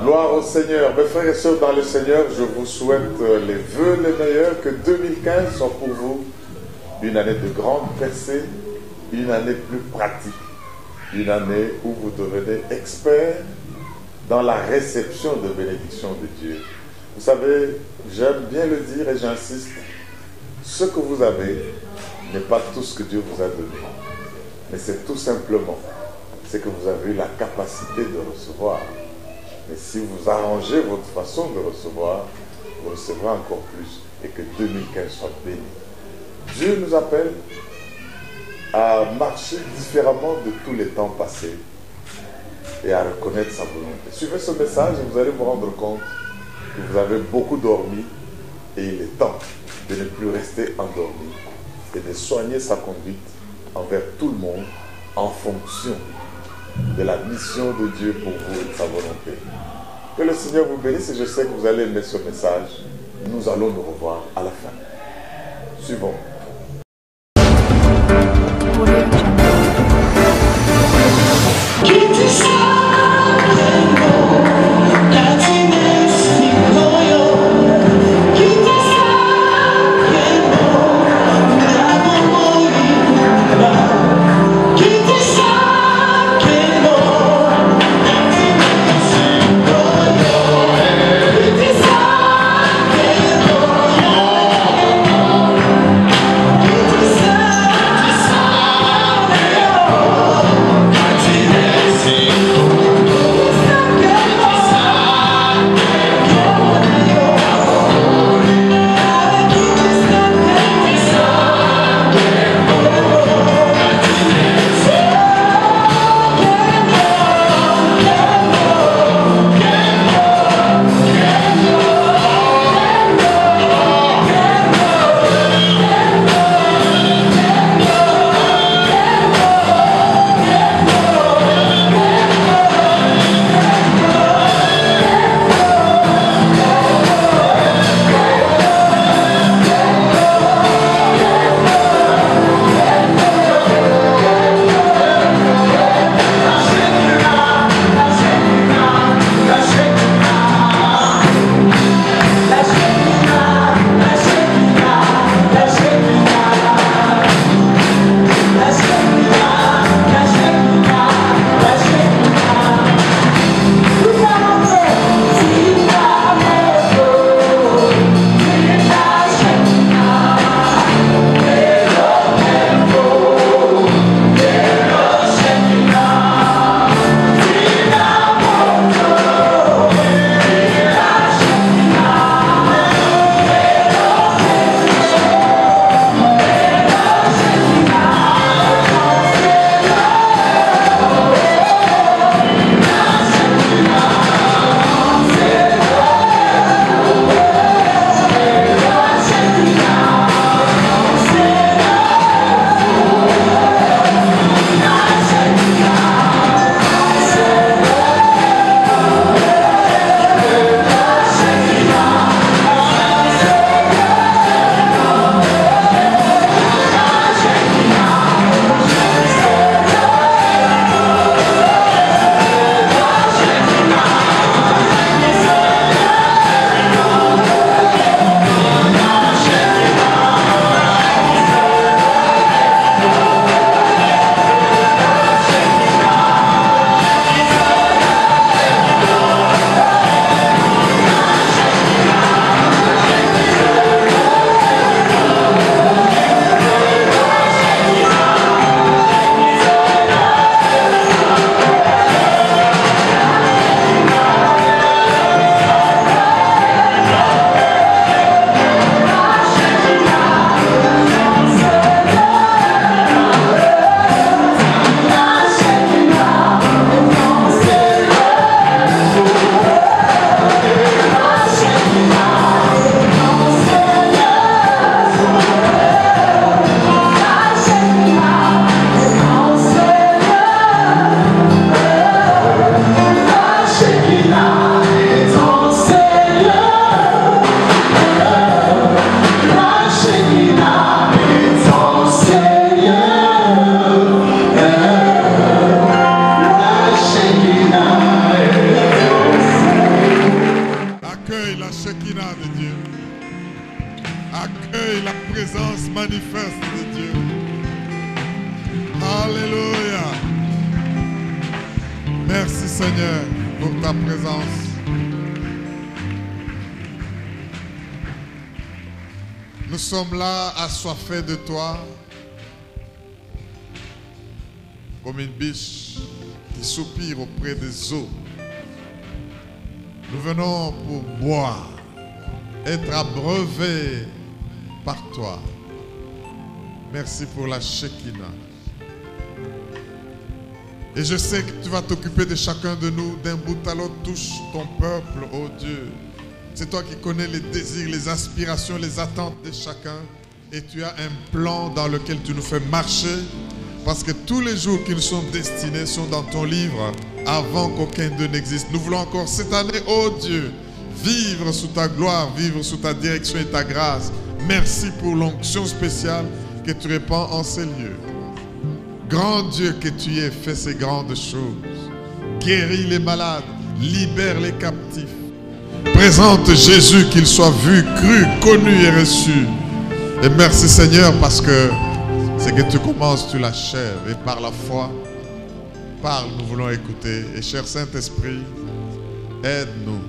Gloire au Seigneur. Mes frères et sœurs dans le Seigneur, je vous souhaite les vœux les meilleurs, que 2015 soit pour vous une année de grande percée, une année plus pratique, une année où vous devenez expert dans la réception de bénédictions de Dieu. Vous savez, j'aime bien le dire et j'insiste, ce que vous avez n'est pas tout ce que Dieu vous a donné, mais c'est tout simplement ce que vous avez eu la capacité de recevoir. Mais si vous arrangez votre façon de recevoir, vous recevrez encore plus et que 2015 soit béni. Dieu nous appelle à marcher différemment de tous les temps passés et à reconnaître sa volonté. Suivez ce message et vous allez vous rendre compte que vous avez beaucoup dormi et il est temps de ne plus rester endormi et de soigner sa conduite envers tout le monde en fonction de la mission de Dieu pour vous et de sa volonté. Que le Seigneur vous bénisse et je sais que vous allez aimer ce message. Nous allons nous revoir à la fin. Suivons. Shekinah de Dieu. Accueille la présence manifeste de Dieu. Alléluia. Merci Seigneur pour ta présence. Nous sommes là assoiffés de toi, comme une biche qui soupire auprès des eaux. Nous venons pour boire, être abreuvés par toi. Merci pour la Shekinah. Et je sais que tu vas t'occuper de chacun de nous, d'un bout à l'autre. Touche ton peuple, oh Dieu. C'est toi qui connais les désirs, les aspirations, les attentes de chacun. Et tu as un plan dans lequel tu nous fais marcher. Parce que tous les jours qui nous sont destinés sont dans ton livre avant qu'aucun d'eux n'existe. Nous voulons encore cette année, oh Dieu, vivre sous ta gloire, vivre sous ta direction et ta grâce. Merci pour l'onction spéciale que tu répands en ces lieux. Grand Dieu que tu es, fais ces grandes choses. Guéris les malades, libère les captifs. Présente Jésus, qu'il soit vu, cru, connu et reçu. Et merci Seigneur parce que ce que tu commences, tu l'achèves. Et par la foi, parle, nous voulons écouter. Et cher Saint-Esprit, aide-nous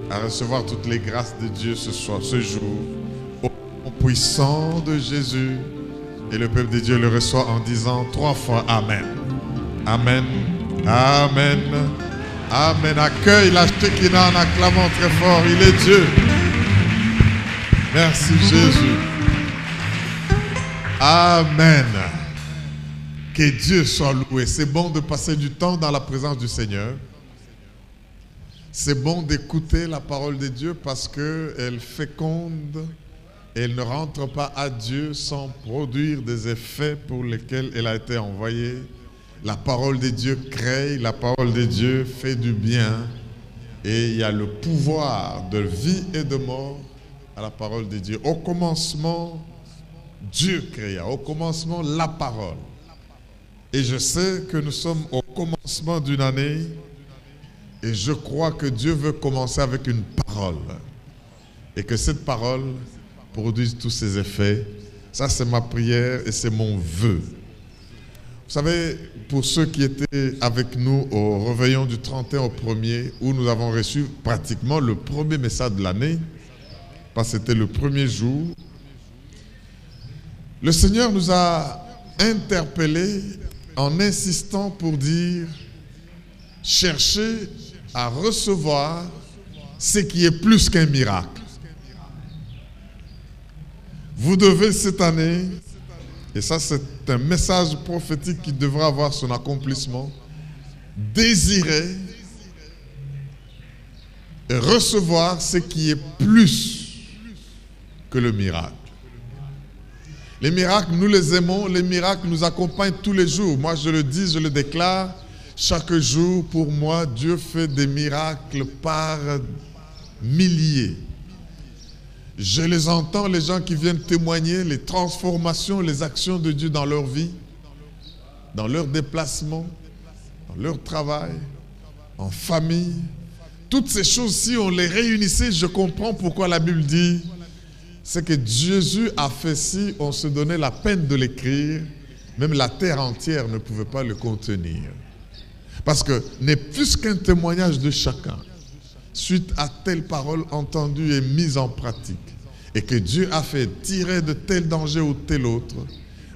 à recevoir toutes les grâces de Dieu ce soir, ce jour. Au nom puissant de Jésus. Et le peuple de Dieu le reçoit en disant 3 fois Amen. Amen. Amen. Amen. Accueille la Shekinah en acclamant très fort. Il est Dieu. Merci Jésus. Amen. Que Dieu soit loué. C'est bon de passer du temps dans la présence du Seigneur. C'est bon d'écouter la parole de Dieu parce qu'elle féconde et elle ne rentre pas à Dieu sans produire des effets pour lesquels elle a été envoyée. La parole de Dieu crée, la parole de Dieu fait du bien et il y a le pouvoir de vie et de mort à la parole de Dieu. Au commencement, Dieu créa, au commencement, la parole. Et je sais que nous sommes au commencement d'une année et je crois que Dieu veut commencer avec une parole et que cette parole produise tous ses effets. Ça, c'est ma prière et c'est mon vœu. Vous savez, pour ceux qui étaient avec nous au réveillon du 31 au 1er, où nous avons reçu pratiquement le premier message de l'année, parce que c'était le premier jour, le Seigneur nous a interpellés en insistant pour dire, cherchez à recevoir ce qui est plus qu'un miracle. Vous devez cette année, et ça c'est un message prophétique qui devra avoir son accomplissement, désirer et recevoir ce qui est plus que le miracle. Les miracles, nous les aimons, les miracles nous accompagnent tous les jours. Moi je le dis, je le déclare, chaque jour pour moi, Dieu fait des miracles par milliers. Je les entends, les gens qui viennent témoigner, les transformations, les actions de Dieu dans leur vie, dans leur déplacement, dans leur travail, en famille. Toutes ces choses, si on les réunissait, je comprends pourquoi la Bible dit, c'est que Jésus a fait si on se donnait la peine de l'écrire, même la terre entière ne pouvait pas le contenir. Parce que n'est plus qu'un témoignage de chacun, suite à telle parole entendue et mise en pratique, et que Dieu a fait tirer de tel danger ou tel autre,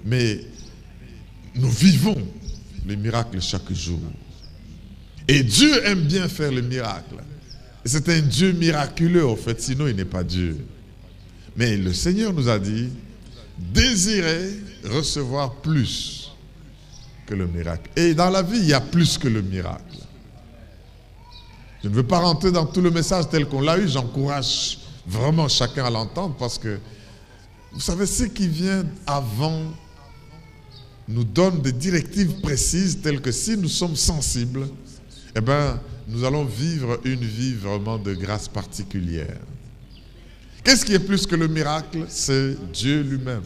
mais nous vivons les miracles chaque jour. Et Dieu aime bien faire les miracles. C'est un Dieu miraculeux en fait, sinon il n'est pas Dieu. Mais le Seigneur nous a dit, désirez recevoir plus que le miracle. Et dans la vie, il y a plus que le miracle. Je ne veux pas rentrer dans tout le message tel qu'on l'a eu. J'encourage vraiment chacun à l'entendre parce que, vous savez, ce qui vient avant nous donne des directives précises telles que si nous sommes sensibles, eh bien, nous allons vivre une vie vraiment de grâce particulière. Qu'est-ce qui est plus que le miracle? C'est Dieu lui-même.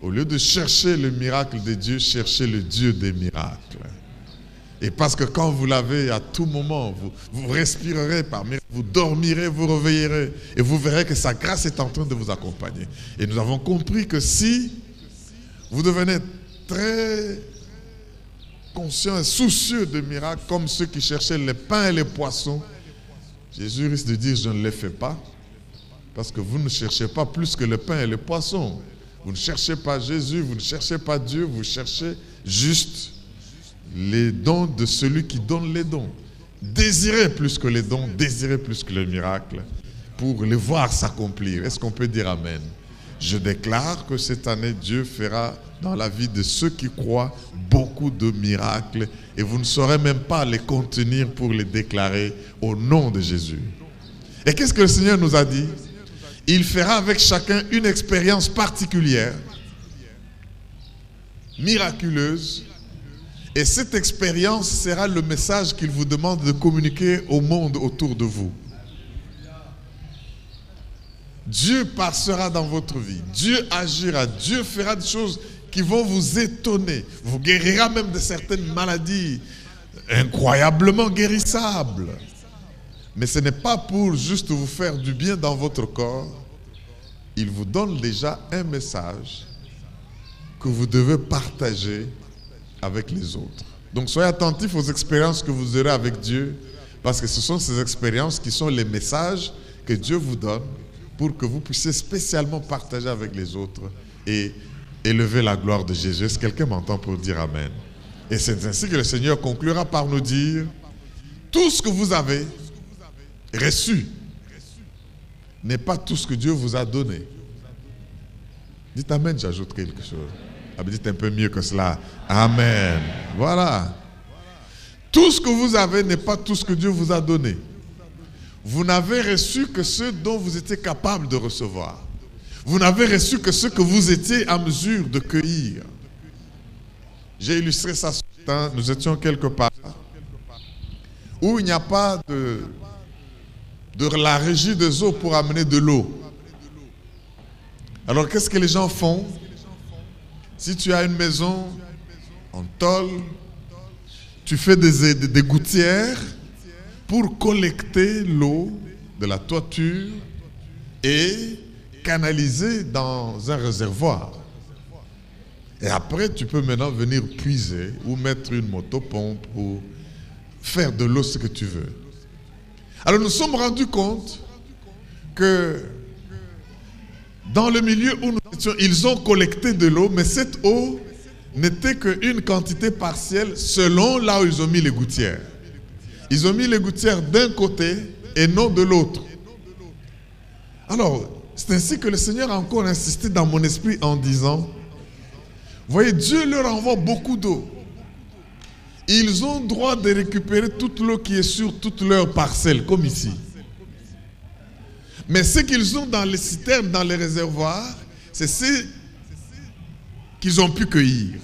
Au lieu de chercher le miracle de Dieu, cherchez le Dieu des miracles. Et parce que quand vous l'avez à tout moment, vous respirerez par miracle, vous dormirez, vous réveillerez. Et vous verrez que sa grâce est en train de vous accompagner. Et nous avons compris que si vous devenez très conscients et soucieux de miracles, comme ceux qui cherchaient les pains et les poissons, Jésus risque de dire, je ne les fais pas. Parce que vous ne cherchez pas plus que le pain et les poissons. Vous ne cherchez pas Jésus, vous ne cherchez pas Dieu, vous cherchez juste les dons de celui qui donne les dons. Désirez plus que les dons, désirez plus que les miracles pour les voir s'accomplir. Est-ce qu'on peut dire Amen? Je déclare que cette année, Dieu fera dans la vie de ceux qui croient beaucoup de miracles et vous ne saurez même pas les contenir pour les déclarer au nom de Jésus. Et qu'est-ce que le Seigneur nous a dit? Il fera avec chacun une expérience particulière, miraculeuse, et cette expérience sera le message qu'il vous demande de communiquer au monde autour de vous. Dieu passera dans votre vie, Dieu agira, Dieu fera des choses qui vont vous étonner, vous guérira même de certaines maladies incroyablement guérissables. Mais ce n'est pas pour juste vous faire du bien dans votre corps. Il vous donne déjà un message que vous devez partager avec les autres. Donc soyez attentifs aux expériences que vous aurez avec Dieu, parce que ce sont ces expériences qui sont les messages que Dieu vous donne pour que vous puissiez spécialement partager avec les autres et élever la gloire de Jésus. Est-ce que quelqu'un m'entend pour dire Amen? Et c'est ainsi que le Seigneur conclura par nous dire, tout ce que vous avez reçu n'est pas tout ce que Dieu vous a donné. Dites Amen, j'ajoute quelque chose. Ah, dites un peu mieux que cela. Amen. Voilà. Tout ce que vous avez n'est pas tout ce que Dieu vous a donné. Vous n'avez reçu que ce dont vous étiez capable de recevoir. Vous n'avez reçu que ce que vous étiez en mesure de cueillir. J'ai illustré ça ce matin. Nous étions quelque part où il n'y a pas de la régie des eaux pour amener de l'eau. Alors qu'est-ce que les gens font? Si tu as une maison en tôle, tu fais des gouttières pour collecter l'eau de la toiture et canaliser dans un réservoir. Et après, tu peux maintenant venir puiser ou mettre une motopompe ou faire de l'eau ce que tu veux. Alors nous nous sommes rendus compte que dans le milieu où nous étions, ils ont collecté de l'eau, mais cette eau n'était qu'une quantité partielle selon là où ils ont mis les gouttières. Ils ont mis les gouttières d'un côté et non de l'autre. Alors, c'est ainsi que le Seigneur a encore insisté dans mon esprit en disant, vous voyez, Dieu leur envoie beaucoup d'eau. Ils ont droit de récupérer toute l'eau qui est sur toute leur parcelle, comme ici. Mais ce qu'ils ont dans les citernes, dans les réservoirs, c'est ce qu'ils ont pu cueillir.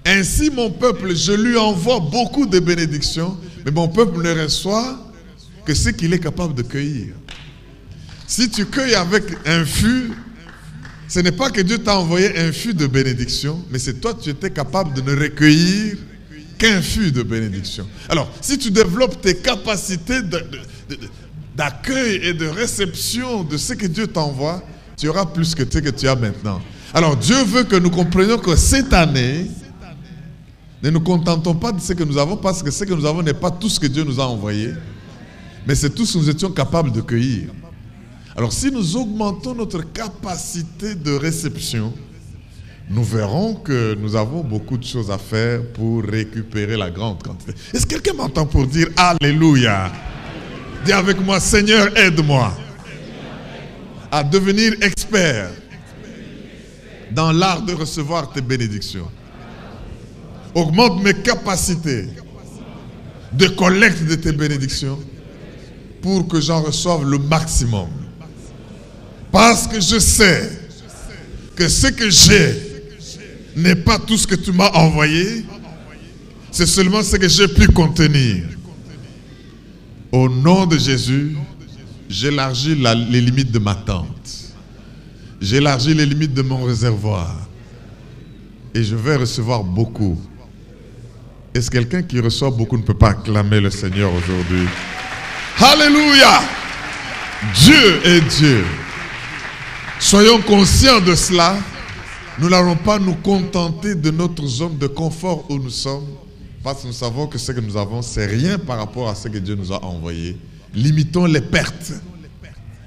Ainsi, mon peuple, je lui envoie beaucoup de bénédictions, mais mon peuple ne reçoit que ce qu'il est capable de cueillir. Si tu cueilles avec un fût, ce n'est pas que Dieu t'a envoyé un fût de bénédiction, mais c'est toi, tu étais capable de ne recueillir qu'un fût de bénédiction. Alors, si tu développes tes capacités d'accueil et de réception de ce que Dieu t'envoie, tu auras plus que ce que tu as maintenant. Alors, Dieu veut que nous comprenions que cette année, ne nous contentons pas de ce que nous avons, parce que ce que nous avons n'est pas tout ce que Dieu nous a envoyé, mais c'est tout ce que nous étions capables de cueillir. Alors, si nous augmentons notre capacité de réception, nous verrons que nous avons beaucoup de choses à faire pour récupérer la grande quantité. Est-ce que quelqu'un m'entend pour dire Alléluia? Dis avec moi, Seigneur, aide-moi à devenir expert dans l'art de recevoir tes bénédictions. Augmente mes capacités de collecte de tes bénédictions pour que j'en reçoive le maximum. Parce que je sais que ce que j'ai n'est pas tout ce que tu m'as envoyé, c'est seulement ce que j'ai pu contenir. Au nom de Jésus, j'élargis les limites de ma tente. J'élargis les limites de mon réservoir. Et je vais recevoir beaucoup. Est-ce quelqu'un qui reçoit beaucoup ne peut pas acclamer le Seigneur aujourd'hui? Alléluia! Dieu est Dieu. Soyons conscients de cela. Nous n'allons pas nous contenter de notre zone de confort où nous sommes, parce que nous savons que ce que nous avons, c'est rien par rapport à ce que Dieu nous a envoyé. Limitons les pertes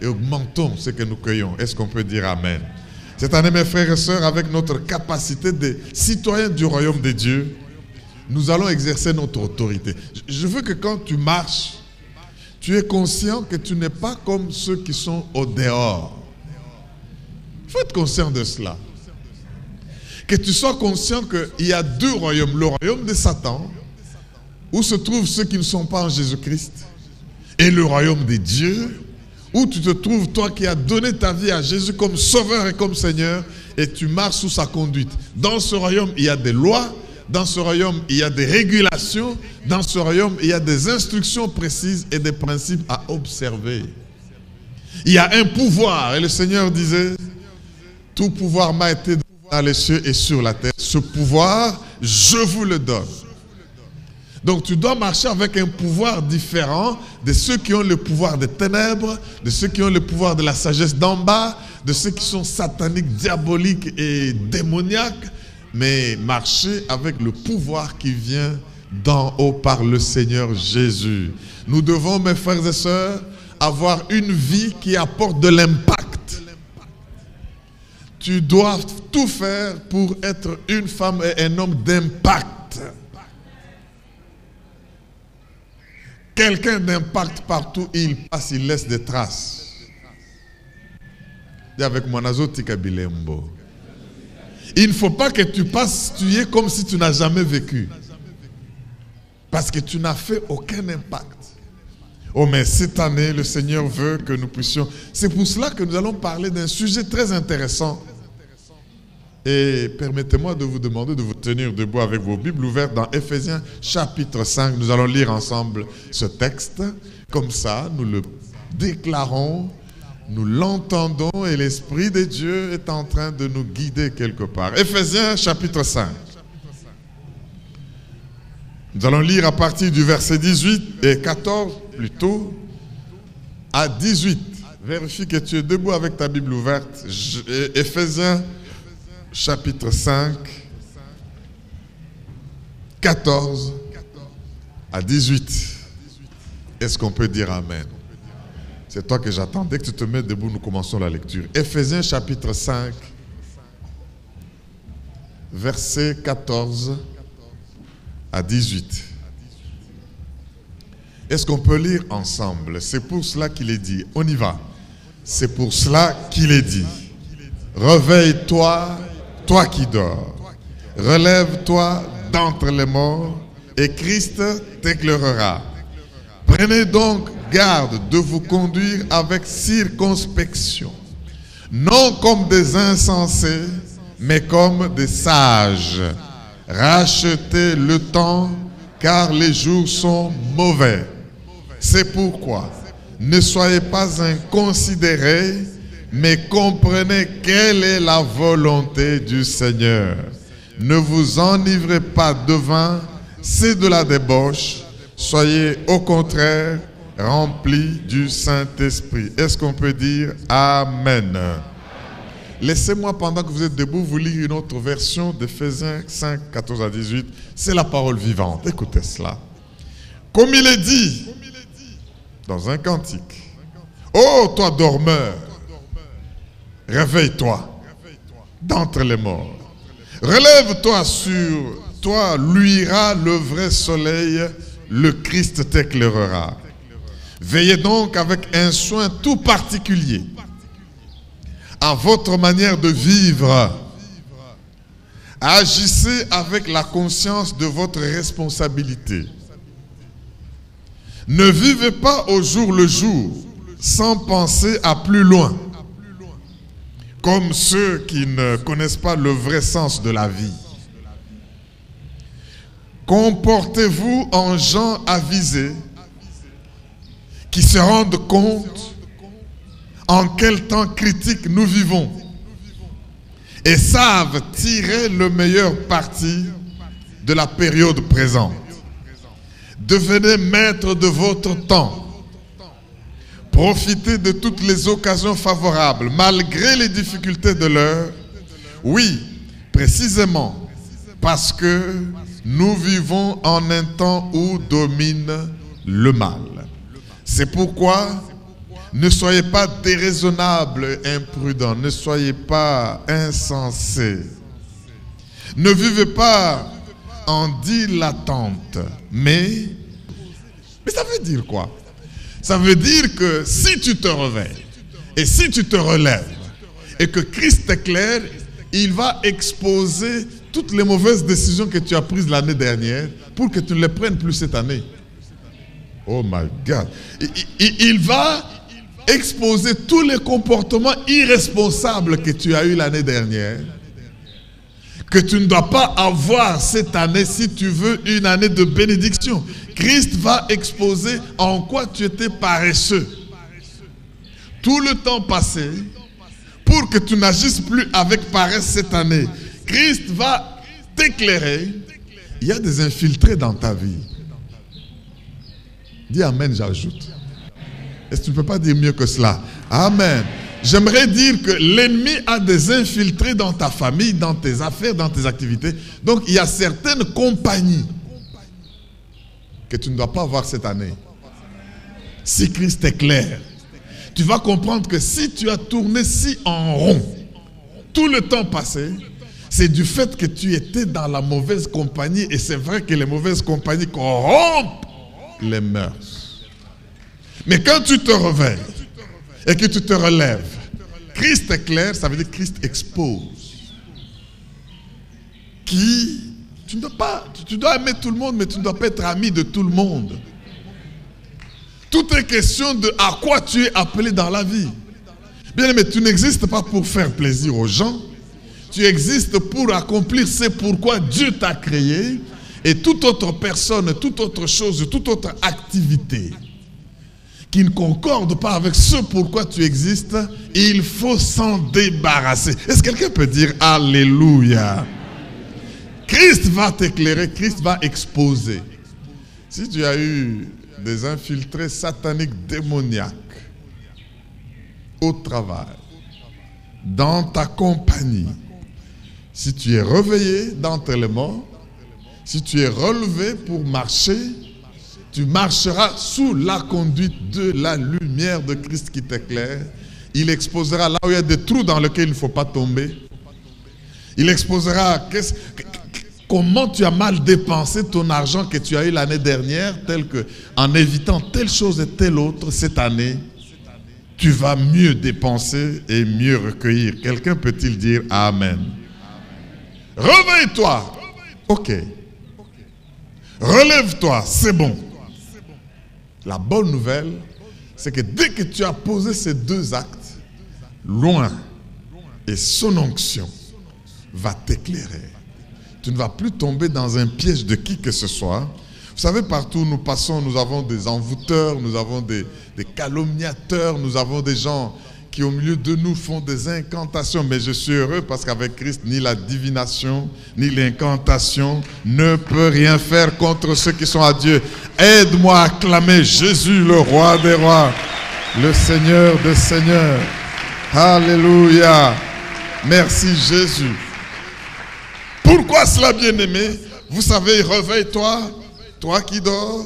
et augmentons ce que nous cueillons. Est-ce qu'on peut dire Amen? Cette année, mes frères et sœurs, avec notre capacité de citoyens du royaume de Dieu, nous allons exercer notre autorité. Je veux que quand tu marches, tu es conscient que tu n'es pas comme ceux qui sont au dehors. Il faut être conscient de cela. Que tu sois conscient qu'il y a deux royaumes. Le royaume de Satan, où se trouvent ceux qui ne sont pas en Jésus-Christ, et le royaume de Dieu, où tu te trouves, toi qui as donné ta vie à Jésus comme sauveur et comme Seigneur, et tu marches sous sa conduite. Dans ce royaume, il y a des lois. Dans ce royaume, il y a des régulations. Dans ce royaume, il y a des instructions précises et des principes à observer. Il y a un pouvoir. Et le Seigneur disait, tout pouvoir m'a été donné dans les cieux et sur la terre. Ce pouvoir, je vous le donne. Donc tu dois marcher avec un pouvoir différent de ceux qui ont le pouvoir des ténèbres, de ceux qui ont le pouvoir de la sagesse d'en bas, de ceux qui sont sataniques, diaboliques et démoniaques. Mais marcher avec le pouvoir qui vient d'en haut par le Seigneur Jésus. Nous devons, mes frères et sœurs, avoir une vie qui apporte de l'impact. Tu dois tout faire pour être une femme et un homme d'impact. Quelqu'un d'impact partout, il passe, il laisse des traces. Dis avec moi, Nazo Tikabilembo. Il ne faut pas que tu passes, tu y es comme si tu n'as jamais vécu. Parce que tu n'as fait aucun impact. Oh, mais cette année, le Seigneur veut que nous puissions... C'est pour cela que nous allons parler d'un sujet très intéressant. Et permettez-moi de vous demander de vous tenir debout avec vos Bibles ouvertes dans Éphésiens chapitre 5. Nous allons lire ensemble ce texte. Comme ça, nous le déclarons, nous l'entendons et l'Esprit de Dieu est en train de nous guider quelque part. Éphésiens chapitre 5. Nous allons lire à partir du verset 18 et 14 plutôt à 18. Vérifie que tu es debout avec ta Bible ouverte. Éphésiens chapitre 5, 14 à 18. Est-ce qu'on peut dire Amen? C'est toi que j'attends. Dès que tu te mets debout, nous commençons la lecture. Éphésiens chapitre 5, verset 14 à 18. Est-ce qu'on peut lire ensemble? C'est pour cela qu'il est dit. On y va. C'est pour cela qu'il est dit. Réveille-toi, toi qui dors. Relève-toi d'entre les morts et Christ t'éclairera. Prenez donc garde de vous conduire avec circonspection, non comme des insensés, mais comme des sages. Rachetez le temps, car les jours sont mauvais. C'est pourquoi ne soyez pas inconsidérés, mais comprenez quelle est la volonté du Seigneur. Ne vous enivrez pas de vin, c'est de la débauche. Soyez au contraire remplis du Saint-Esprit. Est-ce qu'on peut dire Amen? Laissez-moi, pendant que vous êtes debout, vous lire une autre version d'Éphésiens 5, 14 à 18. C'est la parole vivante. Écoutez cela. Comme il est dit dans un cantique. Ô toi dormeur, réveille-toi d'entre les morts. Relève-toi, sur toi luira le vrai soleil, le Christ t'éclairera. Veillez donc avec un soin tout particulier à votre manière de vivre. Agissez avec la conscience de votre responsabilité. Ne vivez pas au jour le jour sans penser à plus loin, comme ceux qui ne connaissent pas le vrai sens de la vie. Comportez-vous en gens avisés qui se rendent compte en quel temps critique nous vivons et savent tirer le meilleur parti de la période présente. Devenez maître de votre temps. Profitez de toutes les occasions favorables, malgré les difficultés de l'heure. Oui, précisément, parce que nous vivons en un temps où domine le mal. C'est pourquoi ne soyez pas déraisonnables, imprudents, ne soyez pas insensés. Ne vivez pas en dilettante, mais ça veut dire quoi? Ça veut dire que si tu te réveilles et si tu te relèves et que Christ t'éclaire, il va exposer toutes les mauvaises décisions que tu as prises l'année dernière pour que tu ne les prennes plus cette année. Oh my God. Il va exposer tous les comportements irresponsables que tu as eu l'année dernière, que tu ne dois pas avoir cette année si tu veux une année de bénédiction. Christ va exposer en quoi tu étais paresseux tout le temps passé pour que tu n'agisses plus avec paresse cette année. Christ va t'éclairer. Il y a des infiltrés dans ta vie. Dis amen, j'ajoute. Est-ce que tu ne peux pas dire mieux que cela? Amen. J'aimerais dire que l'ennemi a des infiltrés dans ta famille, dans tes affaires, dans tes activités. Donc il y a certaines compagnies que tu ne dois pas avoir cette année. Si Christ est clair, tu vas comprendre que si tu as tourné si en rond tout le temps passé, c'est du fait que tu étais dans la mauvaise compagnie. Et c'est vrai que les mauvaises compagnies corrompent les mœurs. Mais quand tu te réveilles et que tu te relèves, Christ est clair, ça veut dire que Christ expose. Tu dois aimer tout le monde, mais tu ne dois pas être ami de tout le monde. Tout est question de à quoi tu es appelé dans la vie. Bien aimé, tu n'existes pas pour faire plaisir aux gens. Tu existes pour accomplir ce pourquoi Dieu t'a créé. Et toute autre personne, toute autre chose, toute autre activité qui ne concorde pas avec ce pourquoi tu existes, il faut s'en débarrasser. Est-ce que quelqu'un peut dire Alléluia? Christ va t'éclairer, Christ va exposer. Si tu as eu des infiltrés sataniques démoniaques au travail, dans ta compagnie, si tu es réveillé d'entre les morts, si tu es relevé pour marcher, tu marcheras sous la conduite de la lumière de Christ qui t'éclaire. Il exposera là où il y a des trous dans lesquels il ne faut pas tomber. Il exposera comment tu as mal dépensé ton argent que tu as eu l'année dernière, tel que en évitant telle chose et telle autre cette année, tu vas mieux dépenser et mieux recueillir. Quelqu'un peut-il dire Amen? Réveille-toi. Ok. Relève-toi, c'est bon. La bonne nouvelle, c'est que dès que tu as posé ces deux actes, loin et son onction va t'éclairer. Tu ne vas plus tomber dans un piège de qui que ce soit. Vous savez, partout où nous passons, nous avons des envoûteurs, nous avons des calomniateurs, nous avons des gens qui au milieu de nous font des incantations. Mais je suis heureux parce qu'avec Christ, ni la divination, ni l'incantation ne peut rien faire contre ceux qui sont à Dieu. Aide-moi à acclamer Jésus, le roi des rois, le Seigneur des seigneurs. Alléluia. Merci Jésus. Pourquoi cela, bien-aimé? Vous savez, réveille-toi, toi qui dors,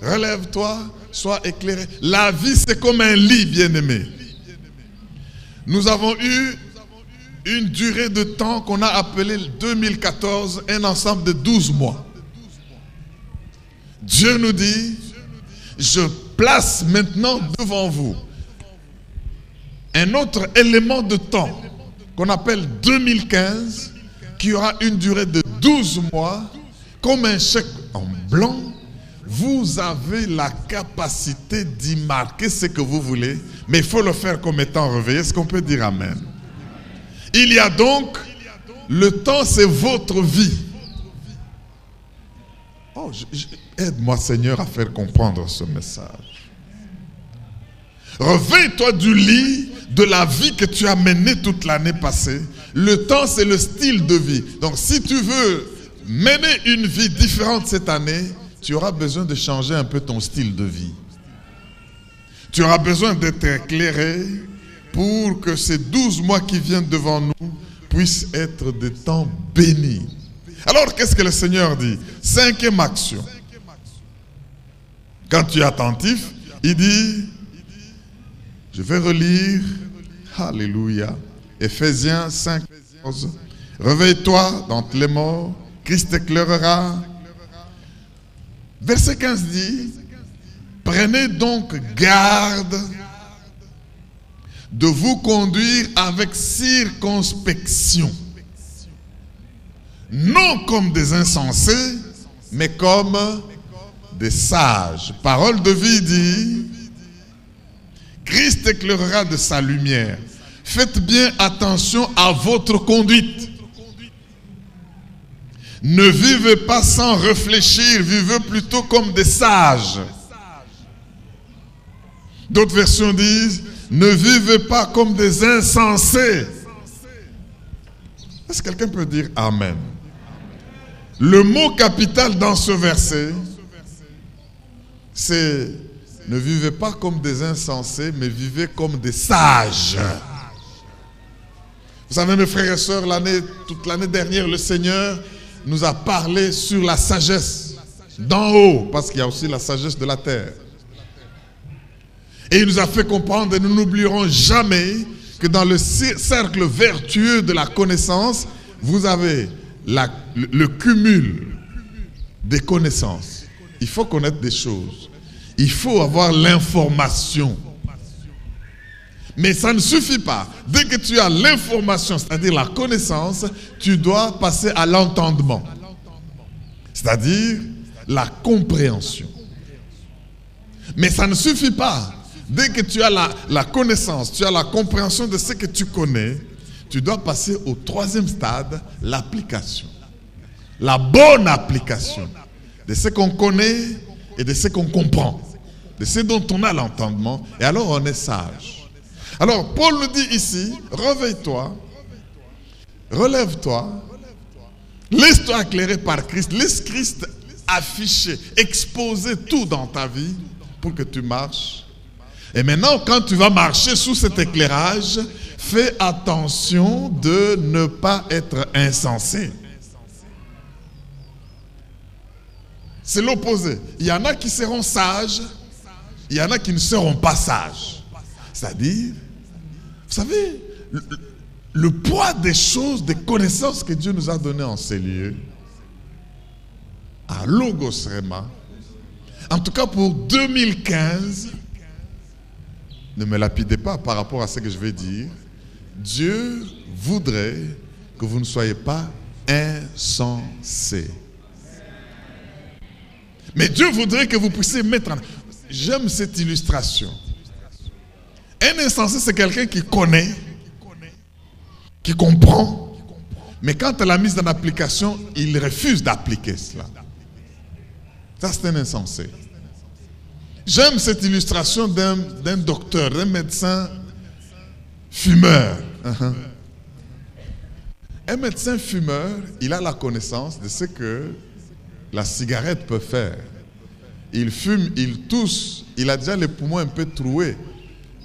relève-toi, sois éclairé. La vie, c'est comme un lit, bien-aimé. Nous avons eu une durée de temps qu'on a appelée 2014, un ensemble de 12 mois. Dieu nous dit, je place maintenant devant vous un autre élément de temps qu'on appelle 2015, qui aura une durée de 12 mois, comme un chèque en blanc. Vous avez la capacité d'y marquer ce que vous voulez, mais il faut le faire comme étant réveillé. Est-ce qu'on peut dire Amen? Il y a donc, le temps c'est votre vie. Oh, aide-moi Seigneur à faire comprendre ce message. Réveille-toi du lit de la vie que tu as menée toute l'année passée. Le temps c'est le style de vie. Donc si tu veux mener une vie différente cette année, tu auras besoin de changer un peu ton style de vie. Tu auras besoin d'être éclairé pour que ces 12 mois qui viennent devant nous puissent être des temps bénis. Alors, qu'est-ce que le Seigneur dit? 5e action. Quand tu es attentif, il dit, je vais relire, alléluia, Éphésiens 5, 11. Réveille-toi d'entre les morts, Christ t'éclairera. Verset 15 dit, prenez donc garde de vous conduire avec circonspection, non comme des insensés, mais comme des sages. Parole de vie dit, Christ éclairera de sa lumière. Faites bien attention à votre conduite. Ne vivez pas sans réfléchir, vivez plutôt comme des sages. D'autres versions disent, ne vivez pas comme des insensés. Est-ce que quelqu'un peut dire Amen? Le mot capital dans ce verset, c'est ne vivez pas comme des insensés, mais vivez comme des sages. Vous savez, mes frères et sœurs, toute l'année dernière, le Seigneur nous a parlé sur la sagesse d'en haut, parce qu'il y a aussi la sagesse de la terre. Et il nous a fait comprendre, et nous n'oublierons jamais, que dans le cercle vertueux de la connaissance, vous avez le cumul des connaissances. Il faut connaître des choses. Il faut avoir l'information. Mais ça ne suffit pas. Dès que tu as l'information, c'est-à-dire la connaissance, tu dois passer à l'entendement. C'est-à-dire la compréhension. Mais ça ne suffit pas. Dès que tu as la connaissance, tu as la compréhension de ce que tu connais, tu dois passer au 3e stade, l'application. La bonne application de ce qu'on connaît et de ce qu'on comprend. De ce dont on a l'entendement. Et alors on est sage. Alors, Paul nous dit ici, réveille-toi, relève-toi, laisse-toi éclairer par Christ, laisse Christ afficher, exposer tout dans ta vie pour que tu marches. Et maintenant, quand tu vas marcher sous cet éclairage, fais attention de ne pas être insensé. C'est l'opposé. Il y en a qui seront sages, il y en a qui ne seront pas sages. C'est-à-dire, vous savez, le poids des choses, des connaissances que Dieu nous a données en ces lieux, à Logos Rema, en tout cas pour 2015, ne me lapidez pas par rapport à ce que je vais dire, Dieu voudrait que vous ne soyez pas insensés. Mais Dieu voudrait que vous puissiez mettre en... J'aime cette illustration. Un insensé, c'est quelqu'un qui connaît, qui comprend, mais quand elle l'a mise en application, il refuse d'appliquer cela. Ça, c'est un insensé. J'aime cette illustration d'un docteur, d'un médecin fumeur. Un médecin fumeur, il a la connaissance de ce que la cigarette peut faire. Il fume, il tousse, il a déjà les poumons un peu troués.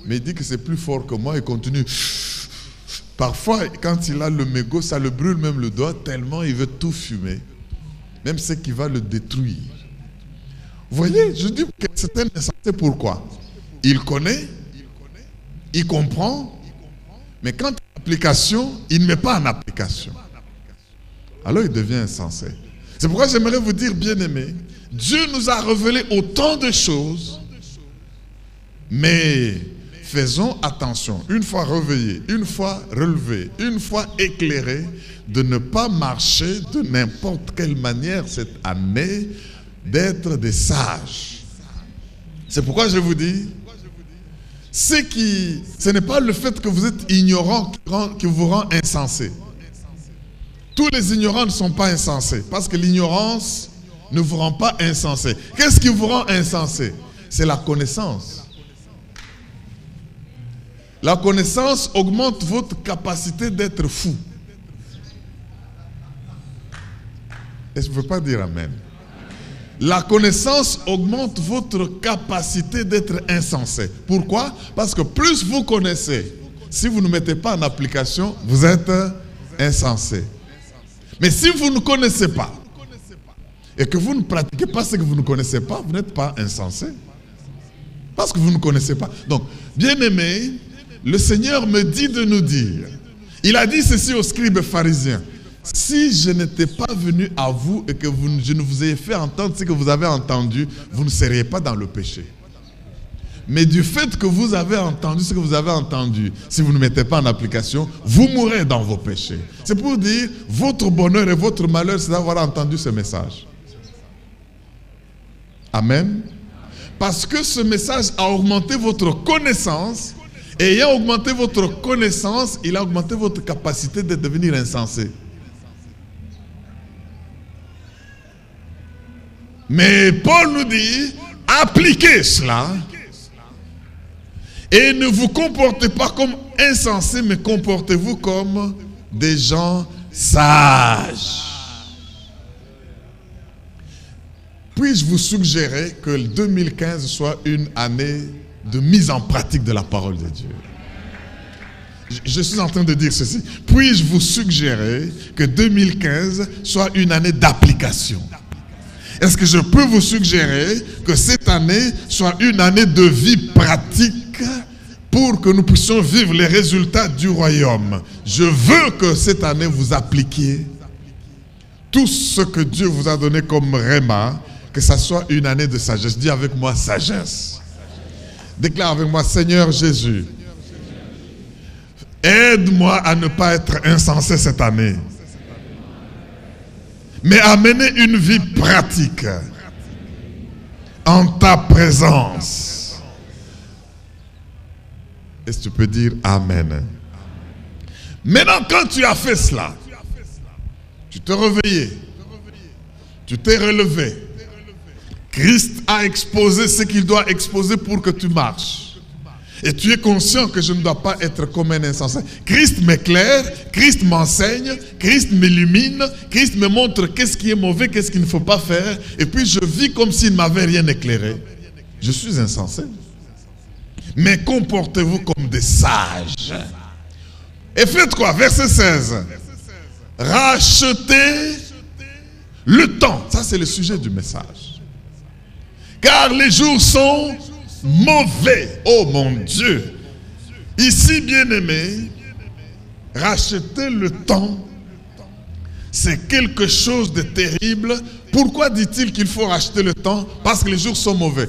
Mais il dit que c'est plus fort que moi et continue. Parfois, quand il a le mégot, ça le brûle même le doigt tellement il veut tout fumer. Même ce qui va le détruire. Vous voyez, je dis que c'est un insensé. Pourquoi? Il connaît, il comprend, mais quand il y a application, il ne met pas en application. Alors il devient insensé. C'est pourquoi j'aimerais vous dire, bien-aimés, Dieu nous a révélé autant de choses, mais faisons attention, une fois réveillés, une fois relevés, une fois éclairés, de ne pas marcher de n'importe quelle manière cette année, d'être des sages. C'est pourquoi je vous dis, ce n'est pas le fait que vous êtes ignorant qui vous rend insensé. Tous les ignorants ne sont pas insensés, parce que l'ignorance ne vous rend pas insensé. Qu'est-ce qui vous rend insensé? C'est la connaissance. La connaissance augmente votre capacité d'être fou. Est-ce que vous ne pouvez pas dire Amen? La connaissance augmente votre capacité d'être insensé. Pourquoi? Parce que plus vous connaissez, si vous ne mettez pas en application, vous êtes insensé. Mais si vous ne connaissez pas et que vous ne pratiquez pas ce que vous ne connaissez pas, vous n'êtes pas insensé. Parce que vous ne connaissez pas. Donc, bien-aimés, le Seigneur me dit de nous dire, il a dit ceci aux scribes pharisiens, si je n'étais pas venu à vous et que je ne vous ai fait entendre ce que vous avez entendu, vous ne seriez pas dans le péché. Mais du fait que vous avez entendu ce que vous avez entendu, si vous ne mettez pas en application, vous mourrez dans vos péchés. C'est pour dire, votre bonheur et votre malheur, c'est d'avoir entendu ce message. Amen. Parce que ce message a augmenté votre connaissance, et ayant augmenté votre connaissance, il a augmenté votre capacité de devenir insensé. Mais Paul nous dit, appliquez cela et ne vous comportez pas comme insensés, mais comportez-vous comme des gens sages. Puis-je vous suggérer que le 2015 soit une année de mise en pratique de la parole de Dieu? Je suis en train de dire ceci. Puis-je vous suggérer que 2015 soit une année d'application? Est-ce que je peux vous suggérer que cette année soit une année de vie pratique pour que nous puissions vivre les résultats du royaume? Je veux que cette année vous appliquiez tout ce que Dieu vous a donné comme réma, que ça soit une année de sagesse. Dis avec moi sagesse. Déclare avec moi, Seigneur Jésus, aide-moi à ne pas être insensé cette année, mais à mener une vie pratique en ta présence. Est-ce que tu peux dire Amen? Maintenant, quand tu as fait cela, tu t'es réveillé, tu t'es relevé, Christ a exposé ce qu'il doit exposer pour que tu marches. Et tu es conscient que je ne dois pas être comme un insensé. Christ m'éclaire, Christ m'enseigne, Christ m'illumine, Christ me montre qu'est-ce qui est mauvais, qu'est-ce qu'il ne faut pas faire. Et puis je vis comme s'il ne m'avait rien éclairé. Je suis insensé. Mais comportez-vous comme des sages. Et faites quoi? Verset 16. Rachetez le temps. Ça, c'est le sujet du message. Car les jours sont mauvais. Oh mon Dieu. Ici, bien-aimé, racheter le temps, c'est quelque chose de terrible. Pourquoi dit-il qu'il faut racheter le temps? Parce que les jours sont mauvais.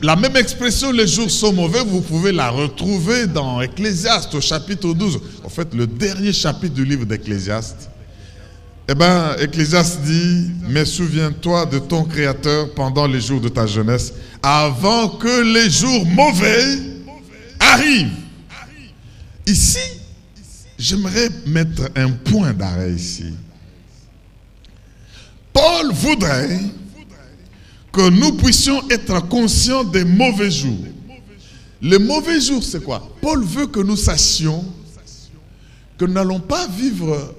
La même expression, les jours sont mauvais, vous pouvez la retrouver dans Ecclésiaste au chapitre 12. En fait, le dernier chapitre du livre d'Ecclésiaste. Eh bien, Ecclésiaste dit, mais souviens-toi de ton Créateur pendant les jours de ta jeunesse, avant que les jours mauvais arrivent. Ici, j'aimerais mettre un point d'arrêt ici. Paul voudrait que nous puissions être conscients des mauvais jours. Les mauvais jours, c'est quoi? Paul veut que nous sachions que nous n'allons pas vivre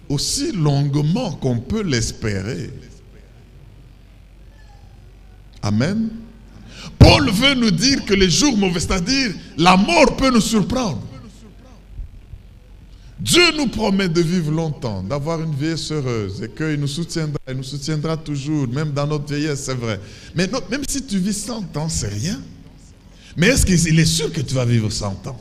aussi longuement qu'on peut l'espérer. Amen. Paul veut nous dire que les jours mauvais, c'est-à-dire la mort peut nous surprendre. Dieu nous promet de vivre longtemps, d'avoir une vieillesse heureuse et qu'il nous soutiendra toujours, même dans notre vieillesse, c'est vrai. Mais non, même si tu vis 100 ans, c'est rien. Mais est-ce qu'il est sûr que tu vas vivre 100 ans?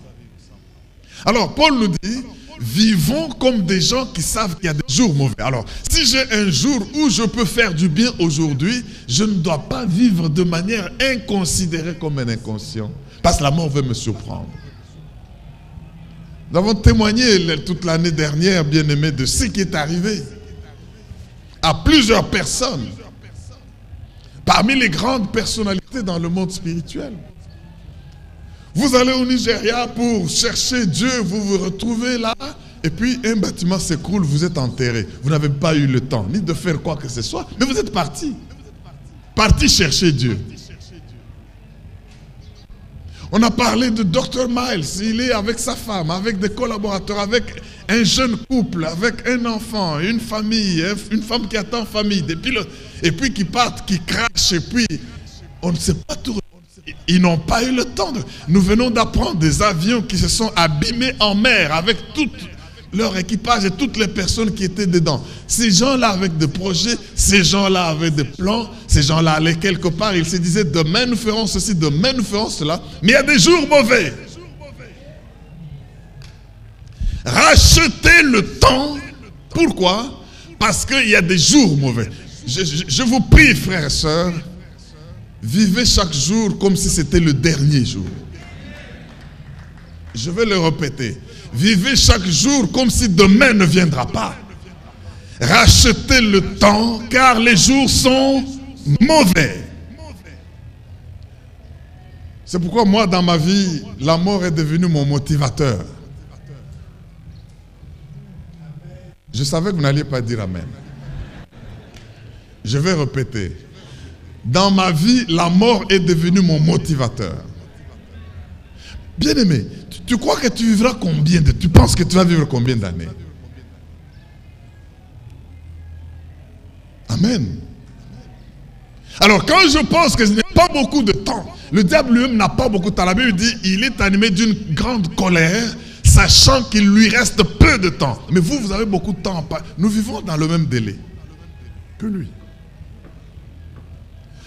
Alors, Paul nous dit, vivons comme des gens qui savent qu'il y a des jours mauvais. Alors, si j'ai un jour où je peux faire du bien aujourd'hui, je ne dois pas vivre de manière inconsidérée comme un inconscient. Parce que la mort veut me surprendre. Nous avons témoigné toute l'année dernière, bien-aimés, de ce qui est arrivé à plusieurs personnes, parmi les grandes personnalités dans le monde spirituel. Vous allez au Nigeria pour chercher Dieu, vous vous retrouvez là, et puis un bâtiment s'écroule, vous êtes enterré. Vous n'avez pas eu le temps, ni de faire quoi que ce soit, mais vous êtes parti. Parti chercher Dieu. On a parlé de Dr. Miles, il est avec sa femme, avec des collaborateurs, avec un jeune couple, avec un enfant, une famille, une femme qui attend famille. et puis qui partent, qui crachent, et puis on ne sait pas tout. Ils n'ont pas eu le temps. Nous venons d'apprendre des avions qui se sont abîmés en mer avec tout leur équipage et toutes les personnes qui étaient dedans. Ces gens-là avec des projets, ces gens-là avaient des plans, ces gens-là allaient quelque part, ils se disaient demain nous ferons ceci, demain nous ferons cela. Mais il y a des jours mauvais. Rachetez le temps. Pourquoi? Parce qu'il y a des jours mauvais. Je vous prie, frères et sœurs, vivez chaque jour comme si c'était le dernier jour. Je vais le répéter. Vivez chaque jour comme si demain ne viendra pas. Rachetez le temps car les jours sont mauvais. C'est pourquoi moi dans ma vie, la mort est devenue mon motivateur. Je savais que vous n'alliez pas dire amen. Je vais répéter. Dans ma vie, la mort est devenue mon motivateur. Bien-aimé, tu crois que tu vivras combien de... Tu penses que tu vas vivre combien d'années? Amen. Alors quand je pense que je n'ai pas beaucoup de temps, le diable lui-même n'a pas beaucoup de temps. La Bible dit, il est animé d'une grande colère, sachant qu'il lui reste peu de temps. Mais vous avez beaucoup de temps. Nous vivons dans le même délai que lui.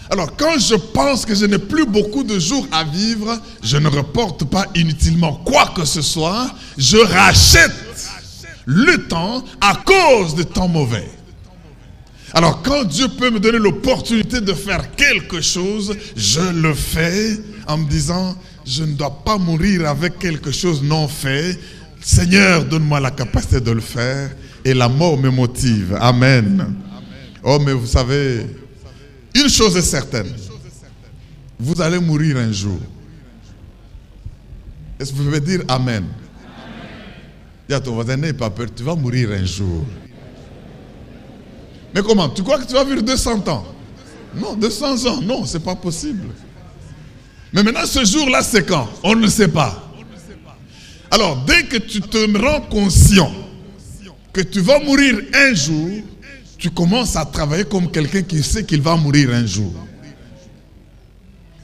Alors, quand je pense que je n'ai plus beaucoup de jours à vivre, je ne reporte pas inutilement quoi que ce soit. Je rachète le temps à cause de temps mauvais. Alors, quand Dieu peut me donner l'opportunité de faire quelque chose, je le fais en me disant, je ne dois pas mourir avec quelque chose non fait. Seigneur, donne-moi la capacité de le faire. Et la mort me motive. Amen. Oh, mais vous savez... Une chose est certaine, vous allez mourir un jour. Est-ce que vous pouvez dire amen? Dis à ton voisin, n'aie pas peur, tu vas mourir un jour. Mais comment? Tu crois que tu vas vivre 200 ans? Non, 200 ans, non, c'est pas possible. Mais maintenant, ce jour-là, c'est quand? On ne sait pas. Alors, dès que tu te rends conscient que tu vas mourir un jour, tu commences à travailler comme quelqu'un qui sait qu'il va mourir un jour.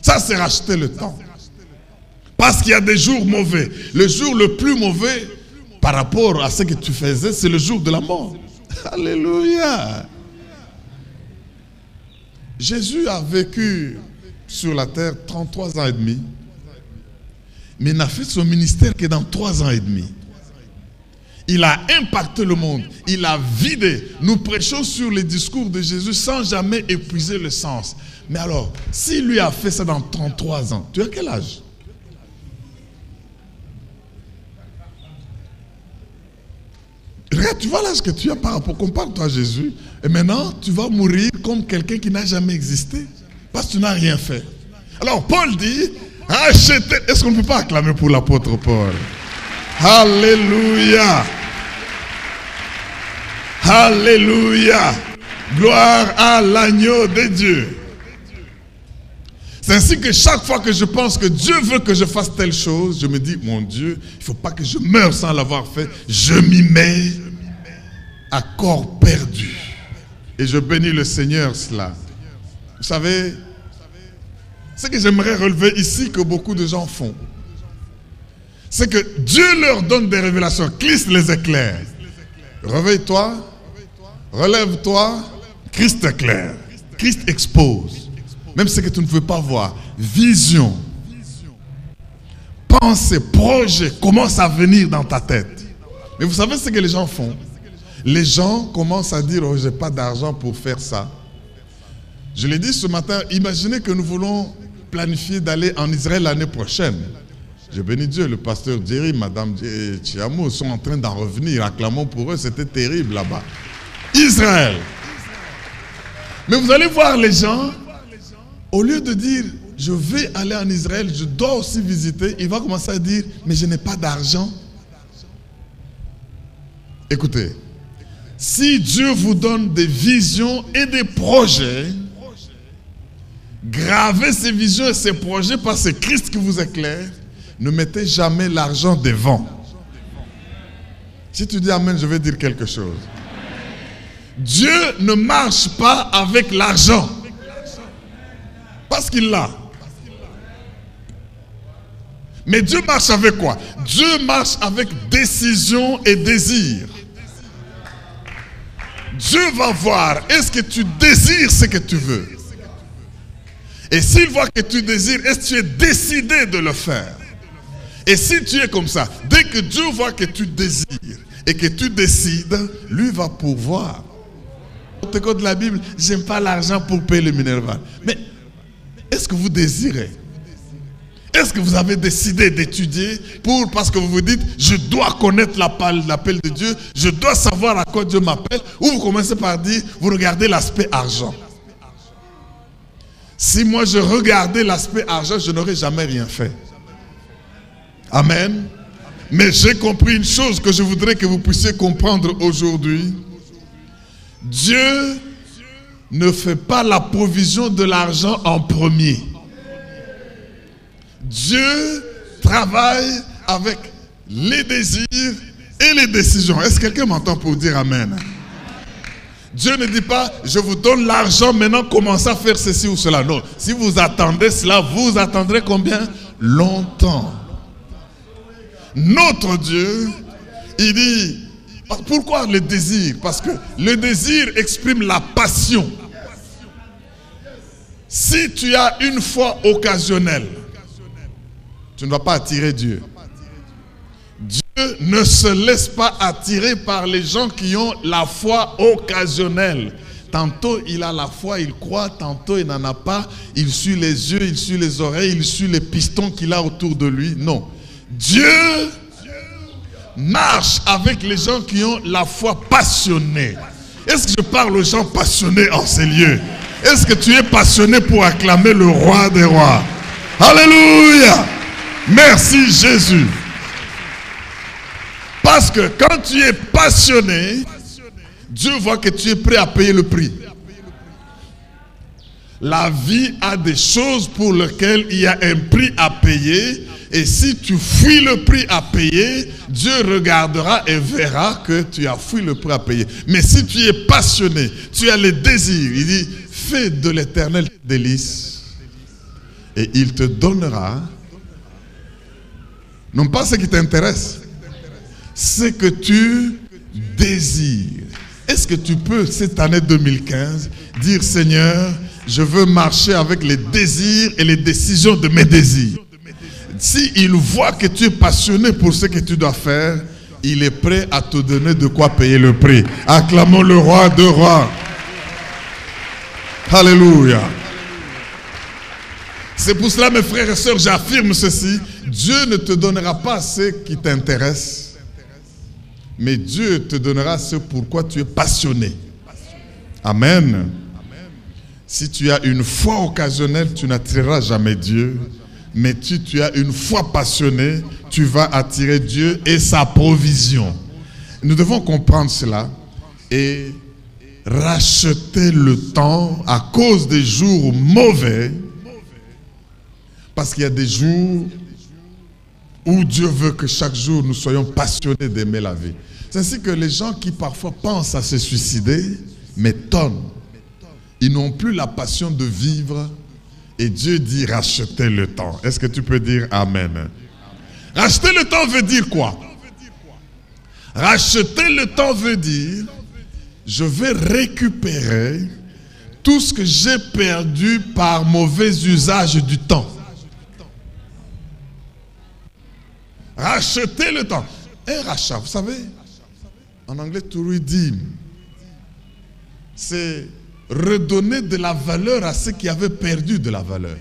Ça, c'est racheter le temps. Parce qu'il y a des jours mauvais. Le jour le plus mauvais par rapport à ce que tu faisais, c'est le jour de la mort. Alléluia. Jésus a vécu sur la terre 33 ans et demi. Mais il n'a fait son ministère que dans 3 ans et demi. Il a impacté le monde. Il a vidé. Nous prêchons sur les discours de Jésus sans jamais épuiser le sens. Mais alors, s'il lui a fait ça dans 33 ans, tu as quel âge? Regarde, tu vois l'âge que tu as par rapport, compare-toi à Jésus. Et maintenant, tu vas mourir comme quelqu'un qui n'a jamais existé. Parce que tu n'as rien fait. Alors, Paul dit, rachetez. Est-ce qu'on ne peut pas acclamer pour l'apôtre Paul? Alléluia. Alléluia. Gloire à l'agneau de Dieu. C'est ainsi que chaque fois que je pense que Dieu veut que je fasse telle chose, je me dis, mon Dieu, il ne faut pas que je meure sans l'avoir fait. Je m'y mets à corps perdu. Et je bénis le Seigneur cela. Vous savez, ce que j'aimerais relever ici que beaucoup de gens font, c'est que Dieu leur donne des révélations. Christ les éclaire. Réveille-toi, relève-toi, Christ éclaire. Christ expose. Même ce que tu ne peux pas voir. Vision. Pensée, projet commence à venir dans ta tête. Mais vous savez ce que les gens font? Les gens commencent à dire, oh, je n'ai pas d'argent pour faire ça. Je l'ai dit ce matin, imaginez que nous voulons planifier d'aller en Israël l'année prochaine. Je bénis Dieu, le pasteur Jerry, madame Chiamo sont en train d'en revenir. Acclamons pour eux, c'était terrible là-bas. Israël. Mais vous allez voir les gens, au lieu de dire, je vais aller en Israël, je dois aussi visiter, il va commencer à dire, mais je n'ai pas d'argent. Écoutez, si Dieu vous donne des visions et des projets, gravez ces visions et ces projets parce que c'est Christ qui vous éclaire. Ne mettez jamais l'argent devant. Si tu dis amen, je vais dire quelque chose. Dieu ne marche pas avec l'argent. Parce qu'il l'a. Mais Dieu marche avec quoi? Dieu marche avec décision et désir. Dieu va voir, est-ce que tu désires ce que tu veux? Et s'il voit que tu désires, est-ce que tu es décidé de le faire? Et si tu es comme ça, dès que Dieu voit que tu désires et que tu décides, lui va pourvoir. Au code de la Bible, j'aime pas l'argent pour payer le minerval. Mais est-ce que vous désirez? Est-ce que vous avez décidé d'étudier parce que vous vous dites, je dois connaître l'appel de Dieu, je dois savoir à quoi Dieu m'appelle, ou vous commencez par dire, vous regardez l'aspect argent. Si moi je regardais l'aspect argent, je n'aurais jamais rien fait. Amen. Mais j'ai compris une chose que je voudrais que vous puissiez comprendre aujourd'hui. Dieu ne fait pas la provision de l'argent en premier. Dieu travaille avec les désirs et les décisions. Est-ce que quelqu'un m'entend pour dire amen? Dieu ne dit pas, je vous donne l'argent, maintenant commencez à faire ceci ou cela. Non, si vous attendez cela, vous attendrez combien? Longtemps. Notre Dieu, il dit, pourquoi le désir? Parce que le désir exprime la passion. Si tu as une foi occasionnelle, tu ne vas pas attirer Dieu. Dieu ne se laisse pas attirer par les gens qui ont la foi occasionnelle. Tantôt il a la foi, il croit, tantôt il n'en a pas. Il suit les yeux, il suit les oreilles, il suit les pistons qu'il a autour de lui. Non. Dieu marche avec les gens qui ont la foi passionnée. Est-ce que je parle aux gens passionnés en ces lieux? Est-ce que tu es passionné pour acclamer le roi des rois? Alléluia! Merci Jésus. Parce que quand tu es passionné, Dieu voit que tu es prêt à payer le prix. La vie a des choses pour lesquelles il y a un prix à payer. Et si tu fuis le prix à payer, Dieu regardera et verra que tu as fui le prix à payer. Mais si tu es passionné, tu as les désirs, il dit, fais de l'Éternel délice et il te donnera, non pas ce qui t'intéresse, ce que tu désires. Est-ce que tu peux, cette année 2015, dire, Seigneur, je veux marcher avec les désirs et les décisions de mes désirs. S'il voit que tu es passionné pour ce que tu dois faire, il est prêt à te donner de quoi payer le prix. Acclamons le roi de rois. Alléluia. C'est pour cela, mes frères et sœurs, j'affirme ceci. Dieu ne te donnera pas ce qui t'intéresse, mais Dieu te donnera ce pourquoi tu es passionné. Amen. Si tu as une foi occasionnelle, tu n'attireras jamais Dieu. Mais si tu as une foi passionnée, tu vas attirer Dieu et sa provision. Nous devons comprendre cela et racheter le temps à cause des jours mauvais. Parce qu'il y a des jours où Dieu veut que chaque jour nous soyons passionnés d'aimer la vie. C'est ainsi que les gens qui parfois pensent à se suicider m'étonnent. Ils n'ont plus la passion de vivre. Et Dieu dit racheter le temps. Est-ce que tu peux dire amen? Racheter le temps veut dire quoi? Racheter le temps veut dire je vais récupérer tout ce que j'ai perdu par mauvais usage du temps. Racheter le temps. Un rachat, vous savez, en anglais to redeem, c'est redonner de la valeur à ceux qui avaient perdu de la valeur.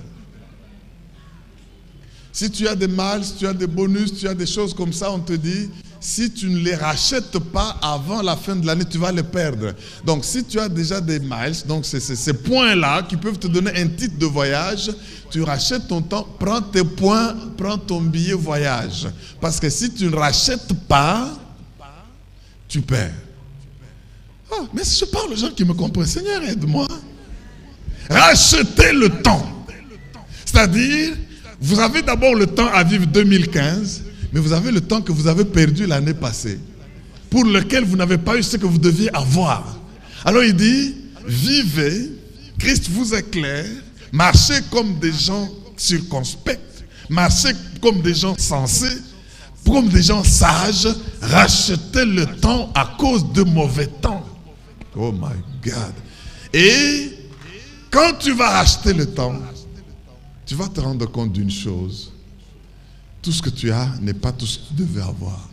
Si tu as des miles, tu as des bonus, tu as des choses comme ça, on te dit, si tu ne les rachètes pas avant la fin de l'année, tu vas les perdre. Donc si tu as déjà des miles, donc c'est ces points-là qui peuvent te donner un titre de voyage, tu rachètes ton temps, prends tes points, prends ton billet voyage. Parce que si tu ne rachètes pas, tu perds. Oh, mais si je parle aux gens qui me comprennent, Seigneur, aide-moi. Rachetez le temps. C'est-à-dire, vous avez d'abord le temps à vivre 2015, mais vous avez le temps que vous avez perdu l'année passée, pour lequel vous n'avez pas eu ce que vous deviez avoir. Alors il dit, vivez, Christ vous éclaire, marchez comme des gens circonspects, marchez comme des gens sensés, comme des gens sages, rachetez le temps à cause de mauvais temps. Oh my God. Et quand tu vas racheter le temps, tu vas te rendre compte d'une chose. Tout ce que tu as n'est pas tout ce que tu devais avoir.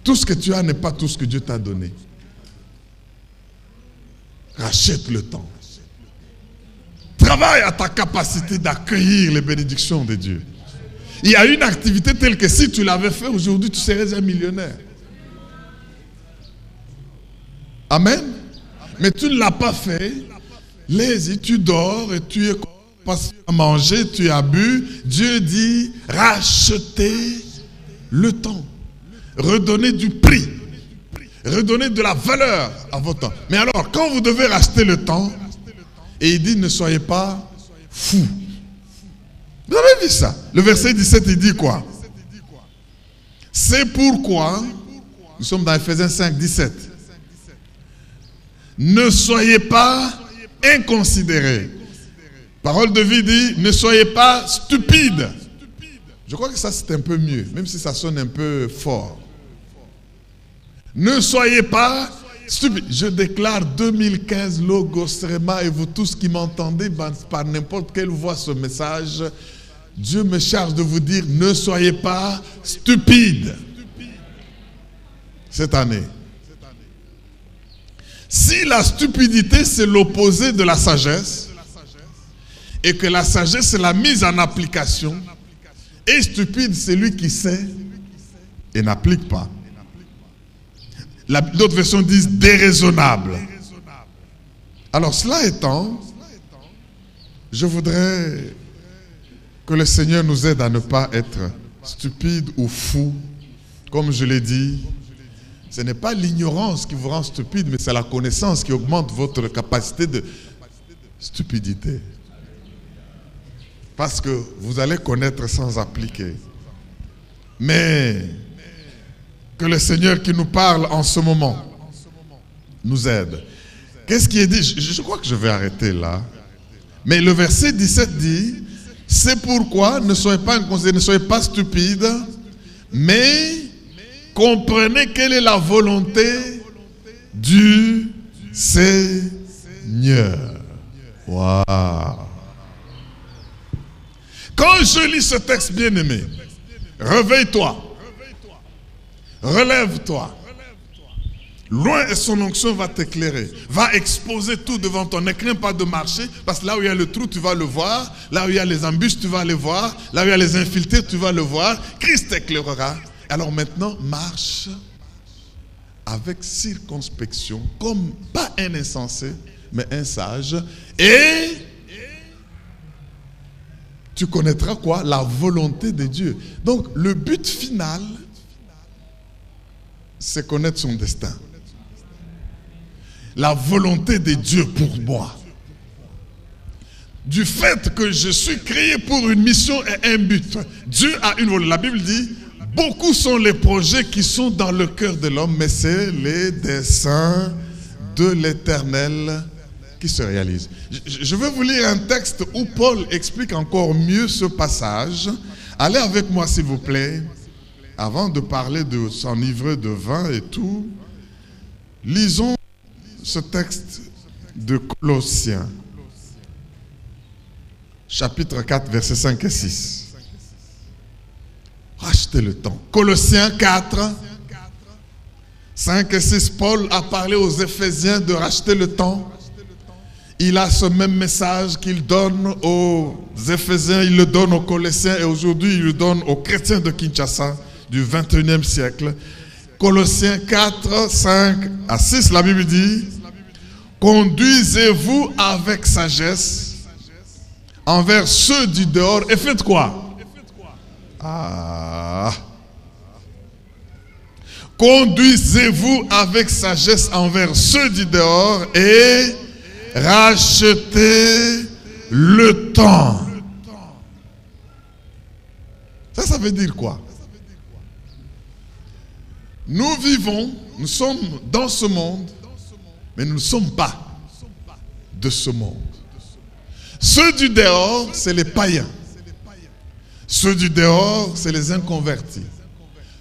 Tout ce que tu as n'est pas tout ce que Dieu t'a donné. Rachète le temps. Travaille à ta capacité d'accueillir les bénédictions de Dieu. Il y a une activité telle que si tu l'avais fait aujourd'hui, tu serais un millionnaire. Amen. Mais tu ne l'as pas fait. Lazy, tu dors et tu passes à manger, tu as bu. Dieu dit, rachetez le temps. Redonnez du prix. Redonnez de la valeur à votre temps. Mais alors, quand vous devez racheter le temps, et il dit, ne soyez pas fous. Vous avez vu ça? Le verset 17, il dit quoi? C'est pourquoi, nous sommes dans Ephésiens 5, 17. Ne soyez pas inconsidérés. Parole de vie dit, ne soyez pas stupides. Je crois que ça c'est un peu mieux, même si ça sonne un peu fort. Ne soyez pas stupides. Je déclare 2015 Logos Rema et vous tous qui m'entendez par n'importe quelle voix ce message, Dieu me charge de vous dire, ne soyez pas stupides cette année. Si la stupidité c'est l'opposé de la sagesse, et que la sagesse c'est la mise en application, et stupide c'est lui qui sait et n'applique pas. D'autres versions disent déraisonnable. Alors cela étant, je voudrais que le Seigneur nous aide à ne pas être stupide ou fou. Comme je l'ai dit, ce n'est pas l'ignorance qui vous rend stupide, mais c'est la connaissance qui augmente votre capacité de stupidité. Parce que vous allez connaître sans appliquer. Mais que le Seigneur qui nous parle en ce moment nous aide. Qu'est-ce qui est dit? Je crois que je vais arrêter là. Mais le verset 17 dit, c'est pourquoi ne soyez pas inconsidérés, ne soyez pas stupides, mais comprenez quelle est la volonté du Seigneur. Waouh! Quand je lis ce texte bien-aimé, réveille-toi, relève-toi. Loin et son onction va t'éclairer, va exposer tout devant toi. Ne crains pas de marcher, parce que là où il y a le trou, tu vas le voir. Là où il y a les embûches, tu vas les voir. Là où il y a les infiltrés, tu vas le voir. Christ t'éclairera. Alors maintenant, marche avec circonspection, comme pas un insensé, mais un sage. Et tu connaîtras quoi? La volonté de Dieu. Donc, le but final, c'est connaître son destin. La volonté de Dieu pour moi. Du fait que je suis créé pour une mission et un but. Dieu a une volonté. La Bible dit, beaucoup sont les projets qui sont dans le cœur de l'homme, mais c'est les desseins de l'Éternel qui se réalisent. Je vais vous lire un texte où Paul explique encore mieux ce passage. Allez avec moi s'il vous plaît. Avant de parler de s'enivrer de vin et tout, lisons ce texte de Colossiens, chapitre 4, versets 5 et 6. Rachetez le temps. Colossiens 4, 5 et 6, Paul a parlé aux Éphésiens de racheter le temps. Il a ce même message qu'il donne aux Éphésiens, il le donne aux Colossiens et aujourd'hui il le donne aux chrétiens de Kinshasa du 21e siècle. Colossiens 4, 5 à 6, la Bible dit, conduisez-vous avec sagesse envers ceux du dehors et faites quoi? Conduisez-vous avec sagesse envers ceux du dehors et rachetez le temps. Ça veut dire quoi? Nous vivons, nous sommes dans ce monde, mais nous ne sommes pas de ce monde. Ceux du dehors, c'est les païens. Ceux du dehors, c'est les inconvertis.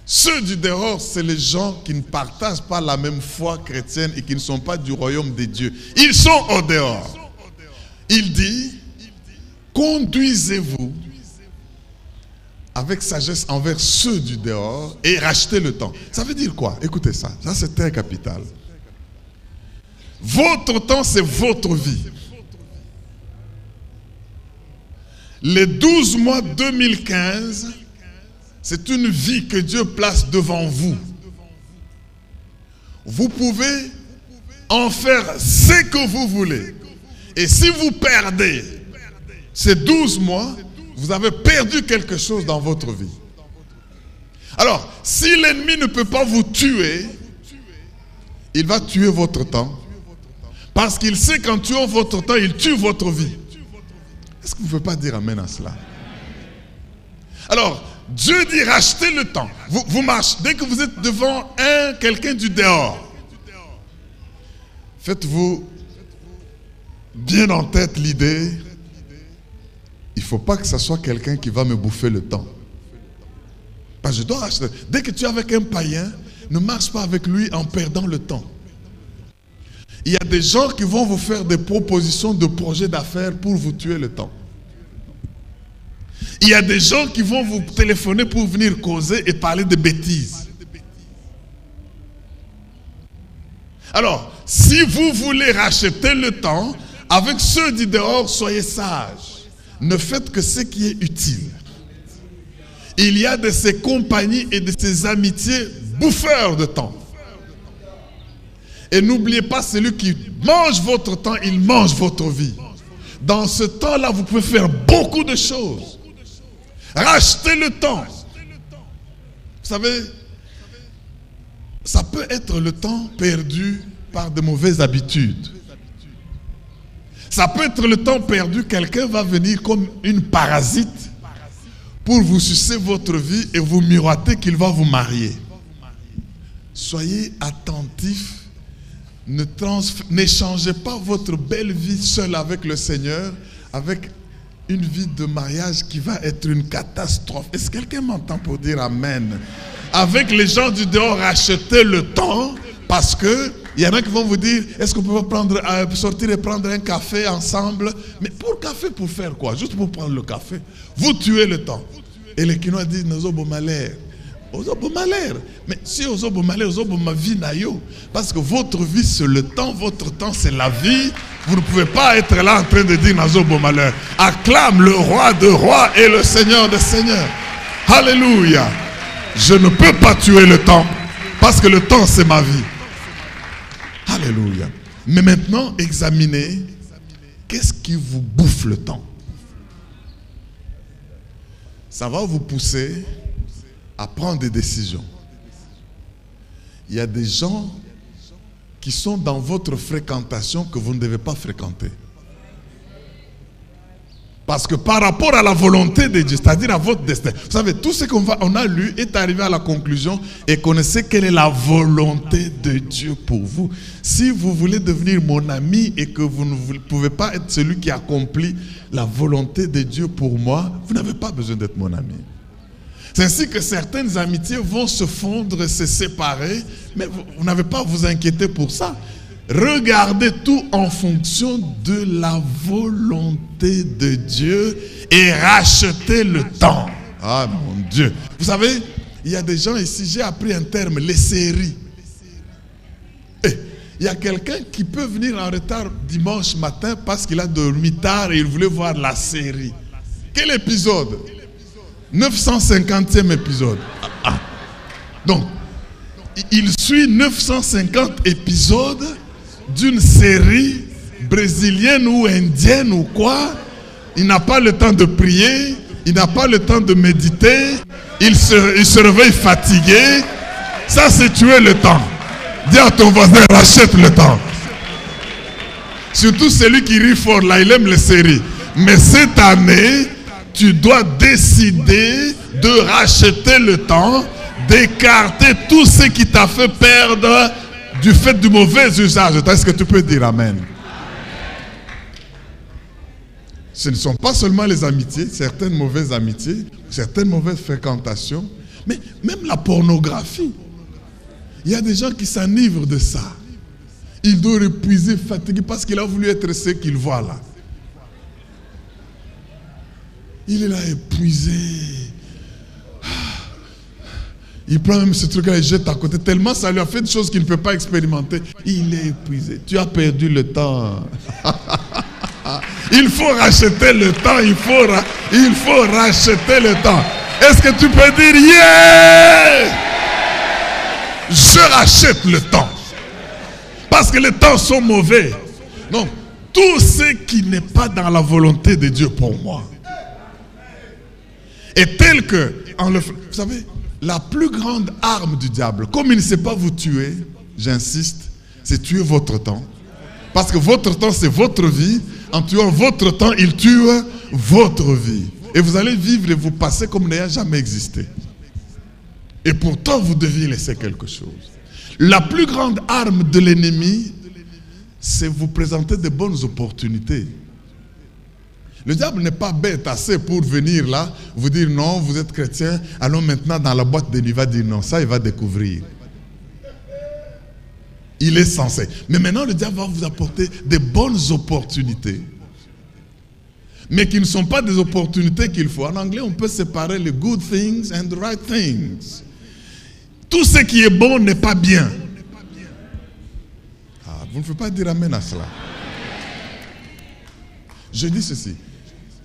Ceux du dehors, c'est les gens qui ne partagent pas la même foi chrétienne et qui ne sont pas du royaume des dieux. Ils sont au dehors. Il dit, conduisez-vous avec sagesse envers ceux du dehors et rachetez le temps. Ça veut dire quoi? Écoutez ça, ça c'est très capital. Votre temps, c'est votre vie. Les 12 mois 2015, c'est une vie que Dieu place devant vous. Vous pouvez en faire ce que vous voulez. Et si vous perdez ces 12 mois, vous avez perdu quelque chose dans votre vie. Alors, si l'ennemi ne peut pas vous tuer, il va tuer votre temps. Parce qu'il sait qu'en tuant votre temps, il tue votre vie. Est-ce que vous ne pouvez pas dire amen à cela? Alors, Dieu dit rachetez le temps. Vous marchez. Dès que vous êtes devant quelqu'un du dehors, faites-vous bien en tête l'idée, il ne faut pas que ce soit quelqu'un qui va me bouffer le temps. Parce que je dois racheter. Dès que tu es avec un païen, ne marche pas avec lui en perdant le temps. Il y a des gens qui vont vous faire des propositions de projets d'affaires pour vous tuer le temps. Il y a des gens qui vont vous téléphoner pour venir causer et parler de bêtises. Alors, si vous voulez racheter le temps, avec ceux du dehors, soyez sages. Ne faites que ce qui est utile. Il y a de ces compagnies et de ces amitiés bouffeurs de temps. Et n'oubliez pas, celui qui mange votre temps, il mange votre vie. Dans ce temps-là, vous pouvez faire beaucoup de choses. Rachetez le temps. Vous savez, ça peut être le temps perdu par de mauvaises habitudes. Ça peut être le temps perdu, quelqu'un va venir comme une parasite pour vous sucer votre vie et vous miroiter qu'il va vous marier. Soyez attentifs. N'échangez pas votre belle vie seule avec le Seigneur avec une vie de mariage qui va être une catastrophe. Est-ce que quelqu'un m'entend pour dire amen? Avec les gens du dehors, rachetez le temps parce que il y en a qui vont vous dire, est-ce qu'on peut pas sortir et prendre un café ensemble? Mais pour café, pour faire quoi? Juste pour prendre le café. Vous tuez le temps. Et les Kinois disent, nous sommes malheur. Mais si vous avez malheur, vous avez ma vie naïo. Parce que votre vie c'est le temps, votre temps c'est la vie. Vous ne pouvez pas être là en train de dire nous avons malheur. Acclame le roi de rois et le seigneur de seigneurs. Alléluia. Je ne peux pas tuer le temps parce que le temps c'est ma vie. Alléluia. Mais maintenant, examinez qu'est-ce qui vous bouffe le temps. Ça va vous pousser à prendre des décisions. Il y a des gens qui sont dans votre fréquentation que vous ne devez pas fréquenter. Parce que par rapport à la volonté de Dieu, c'est-à-dire à votre destin, vous savez, tout ce qu'on a lu est arrivé à la conclusion et connaissez quelle est la volonté de Dieu pour vous. Si vous voulez devenir mon ami et que vous ne pouvez pas être celui qui accomplit la volonté de Dieu pour moi, vous n'avez pas besoin d'être mon ami. C'est ainsi que certaines amitiés vont se fondre, se séparer, mais vous n'avez pas à vous inquiéter pour ça. Regardez tout en fonction de la volonté de Dieu et rachetez le temps. Ah mon Dieu. Vous savez, il y a des gens ici, j'ai appris un terme, les séries. Il y a quelqu'un qui peut venir en retard dimanche matin parce qu'il a dormi tard et il voulait voir la série. Quel épisode? 950e épisode. Donc, il suit 950 épisodes d'une série brésilienne ou indienne ou quoi. Il n'a pas le temps de prier, il n'a pas le temps de méditer, il se réveille fatigué. Ça, c'est tuer le temps. Dis à ton voisin, rachète le temps. Surtout celui qui rit fort, là, il aime les séries. Mais cette année, tu dois décider de racheter le temps d'écarter tout ce qui t'a fait perdre du fait du mauvais usage. Est-ce que tu peux dire amen? Ce ne sont pas seulement les amitiés, certaines mauvaises amitiés, certaines mauvaises fréquentations, mais même la pornographie. Il y a des gens qui s'enivrent de ça. Il doit épuiser, fatigué, parce qu'il a voulu être ce qu'il voit là. Il est là épuisé. Il prend même ce truc-là et jette à côté. Tellement ça lui a fait des choses qu'il ne peut pas expérimenter. Il est épuisé. Tu as perdu le temps. Il faut racheter le temps. Il faut racheter le temps. Est-ce que tu peux dire yeah? Je rachète le temps. Parce que les temps sont mauvais. Donc, tout ce qui n'est pas dans la volonté de Dieu pour moi est tel que, vous savez, la plus grande arme du diable, comme il ne sait pas vous tuer, j'insiste, c'est tuer votre temps. Parce que votre temps, c'est votre vie. En tuant votre temps, il tue votre vie. Et vous allez vivre et vous passer comme n'ayant jamais existé. Et pourtant, vous deviez laisser quelque chose. La plus grande arme de l'ennemi, c'est vous présenter de bonnes opportunités. Le diable n'est pas bête assez pour venir là, vous dire non, vous êtes chrétien, allons maintenant dans la boîte de nuit. Il va dire non, ça il va découvrir. Il est censé. Mais maintenant le diable va vous apporter de bonnes opportunités. Mais qui ne sont pas des opportunités qu'il faut. En anglais, on peut séparer les good things and the right things. Tout ce qui est bon n'est pas bien. Ah, vous ne pouvez pas dire amen à cela. Je dis ceci.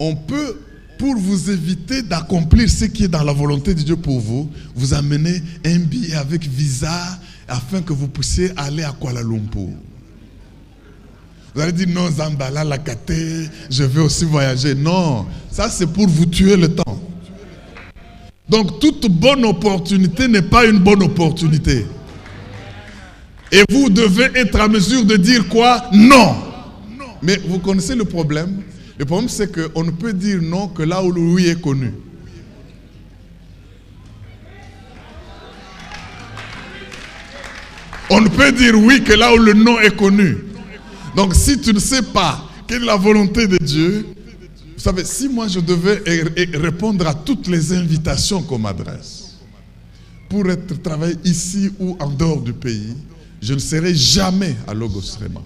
On peut, pour vous éviter d'accomplir ce qui est dans la volonté de Dieu pour vous, vous amener un billet avec visa afin que vous puissiez aller à Kuala Lumpur. Vous allez dire non, Zambala, Lakate, je vais aussi voyager. Non, ça c'est pour vous tuer le temps. Donc toute bonne opportunité n'est pas une bonne opportunité. Et vous devez être à mesure de dire quoi? Non. Mais vous connaissez le problème? Le problème c'est qu'on ne peut dire non que là où le oui est connu. On ne peut dire oui que là où le non est connu. Donc si tu ne sais pas quelle est la volonté de Dieu, vous savez, si moi je devais répondre à toutes les invitations qu'on m'adresse pour travailler ici ou en dehors du pays, je ne serai jamais à Logos Rema.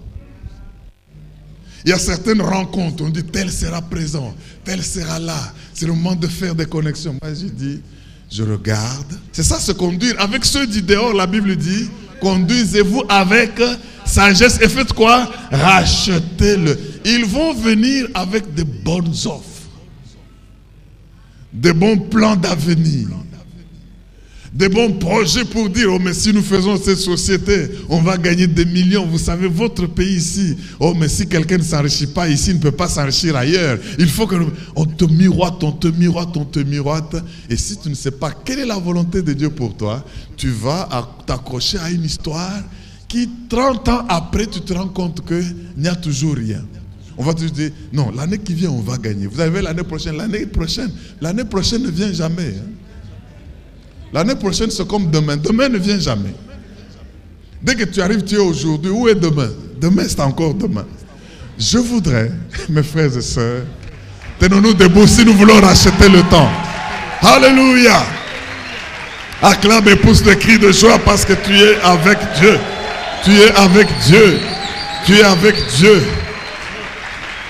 Il y a certaines rencontres, on dit tel sera présent, tel sera là. C'est le moment de faire des connexions. Moi je dis, je regarde. C'est ça se conduire. Avec ceux du dehors, la Bible dit, conduisez-vous avec sagesse et faites quoi? Rachetez-le. Ils vont venir avec de bonnes offres, de bons plans d'avenir, de bons projets pour dire, oh mais si nous faisons cette société, on va gagner des millions. Vous savez, votre pays ici, oh mais si quelqu'un ne s'enrichit pas ici, il ne peut pas s'enrichir ailleurs. Il faut que on te miroite, on te miroite, on te miroite. Et si tu ne sais pas quelle est la volonté de Dieu pour toi, tu vas t'accrocher à une histoire qui 30 ans après, tu te rends compte qu'il n'y a toujours rien. On va te dire, non, l'année qui vient, on va gagner. Vous avez l'année prochaine ne vient jamais. Hein. L'année prochaine, c'est comme demain. Demain ne vient jamais. Dès que tu arrives, tu es aujourd'hui. Où est demain? Demain, c'est encore demain. Je voudrais, mes frères et sœurs, tenons-nous debout si nous voulons racheter le temps. Alléluia! Acclame et pousse des cris de joie parce que tu es avec Dieu. Tu es avec Dieu. Tu es avec Dieu.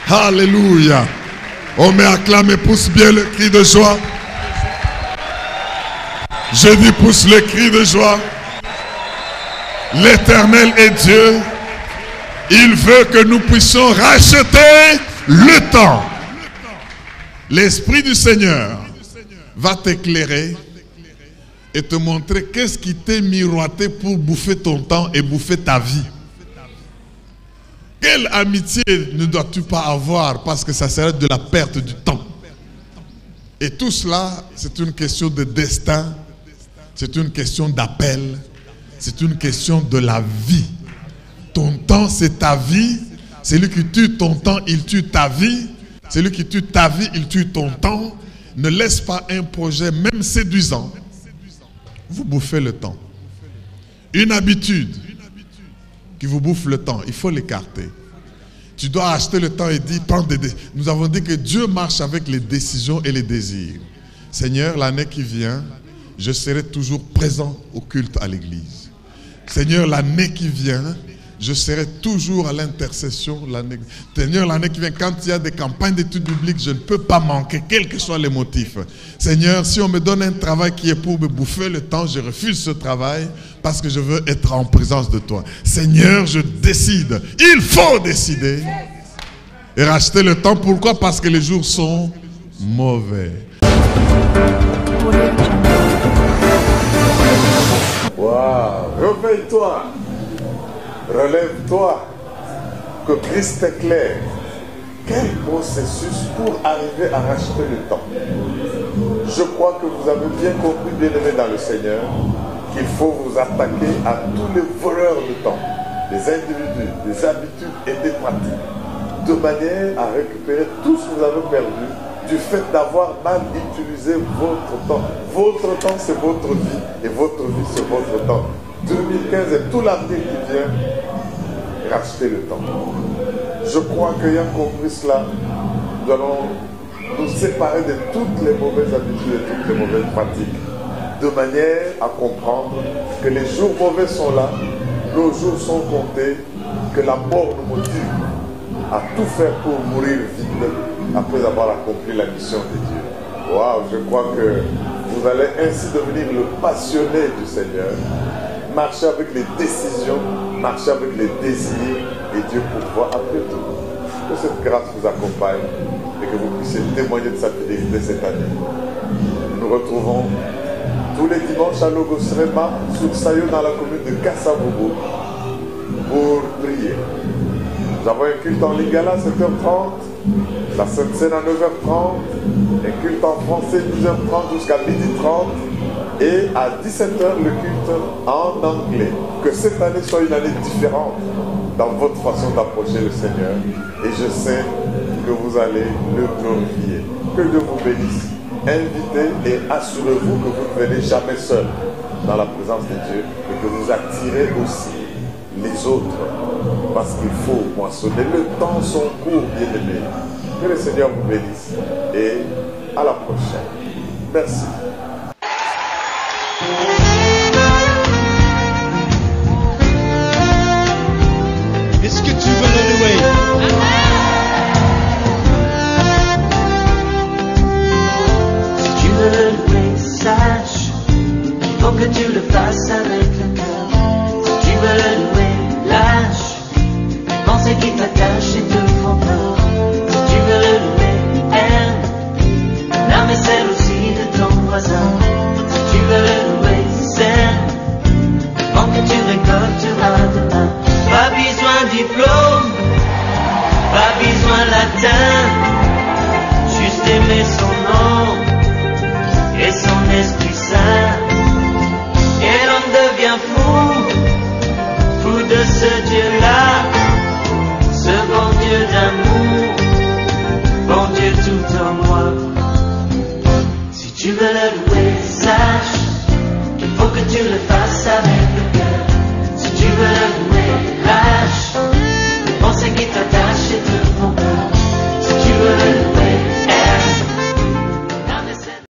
Alléluia! Oh, mais acclame et pousse bien le cri de joie. Je dis pousse le cri de joie. L'Éternel est Dieu. Il veut que nous puissions racheter le temps. L'Esprit du Seigneur va t'éclairer et te montrer qu'est-ce qui t'est miroité pour bouffer ton temps et bouffer ta vie. Quelle amitié ne dois-tu pas avoir parce que ça serait de la perte du temps? Et tout cela, c'est une question de destin. C'est une question d'appel. C'est une question de la vie. Ton temps, c'est ta vie. Celui qui tue ton temps, il tue ta vie. Celui qui tue ta vie, il tue ton temps. Ne laisse pas un projet, même séduisant, vous bouffez le temps. Une habitude qui vous bouffe le temps, il faut l'écarter. Tu dois acheter le temps et dire, prendre des décisions. Nous avons dit que Dieu marche avec les décisions et les désirs. Seigneur, l'année qui vient, je serai toujours présent au culte à l'église. Seigneur, l'année qui vient, je serai toujours à l'intercession. Seigneur, l'année qui vient, quand il y a des campagnes d'études bibliques, je ne peux pas manquer, quels que soient les motifs. Seigneur, si on me donne un travail qui est pour me bouffer le temps, je refuse ce travail parce que je veux être en présence de toi. Seigneur, je décide. Il faut décider et racheter le temps. Pourquoi? Parce que les jours sont mauvais. Waouh! Réveille-toi! Relève-toi! Que Christ t'éclaire. Quel processus pour arriver à racheter le temps? Je crois que vous avez bien compris, bien-aimés dans le Seigneur, qu'il faut vous attaquer à tous les voleurs de temps, des individus, des habitudes et des pratiques, de manière à récupérer tout ce que vous avez perdu du fait d'avoir mal utilisé votre temps. Votre temps, c'est votre vie, et votre vie, c'est votre temps. 2015 et tout l'avenir qui vient, racheter le temps. Je crois qu'ayant compris cela, nous allons nous séparer de toutes les mauvaises habitudes et toutes les mauvaises pratiques, de manière à comprendre que les jours mauvais sont là, nos jours sont comptés, que la mort nous motive à tout faire pour mourir vite après avoir accompli la mission de Dieu. Waouh, je crois que vous allez ainsi devenir le passionné du Seigneur, marcher avec les décisions, marcher avec les désirs, et Dieu pourvoit après tout. Que cette grâce vous accompagne et que vous puissiez témoigner de sa fidélité cette année. Nous nous retrouvons tous les dimanches à Logos Rema sur Sayo dans la commune de Kassabougou pour prier. Nous avons un culte en lingala à 7h30, la Sainte Seine à 9h30, un culte en français 10h30 jusqu'à 12h30 et à 17h le culte en anglais. Que cette année soit une année différente dans votre façon d'approcher le Seigneur et je sais que vous allez le glorifier. Que Dieu vous bénisse. Invitez et assurez-vous que vous ne venez jamais seul dans la présence de Dieu et que vous attirez aussi les autres parce qu'il faut moissonner. Le temps son court, bien-aimés. Que le Seigneur vous bénisse et à la prochaine. Merci. Est-ce que tu veux le louer? Si tu veux le louer, sache qu'il faut que tu le fasses avec le cœur. Si tu veux le louer, lâche les pensées qui t'attachent et te font peur. Si tu veux le louer, aime l'âme et celle aussi de ton voisin. Si tu veux le louer, sème avant que tu récolteras demain. Pas besoin de diplôme, pas besoin de latin, juste aimer son nom et son Esprit Saint. Et l'homme devient fou, fou de ce Dieu-là, ce bon Dieu d'amour, bon Dieu tout en moi. Si tu veux le louer, sache qu'il faut que tu le fasses avec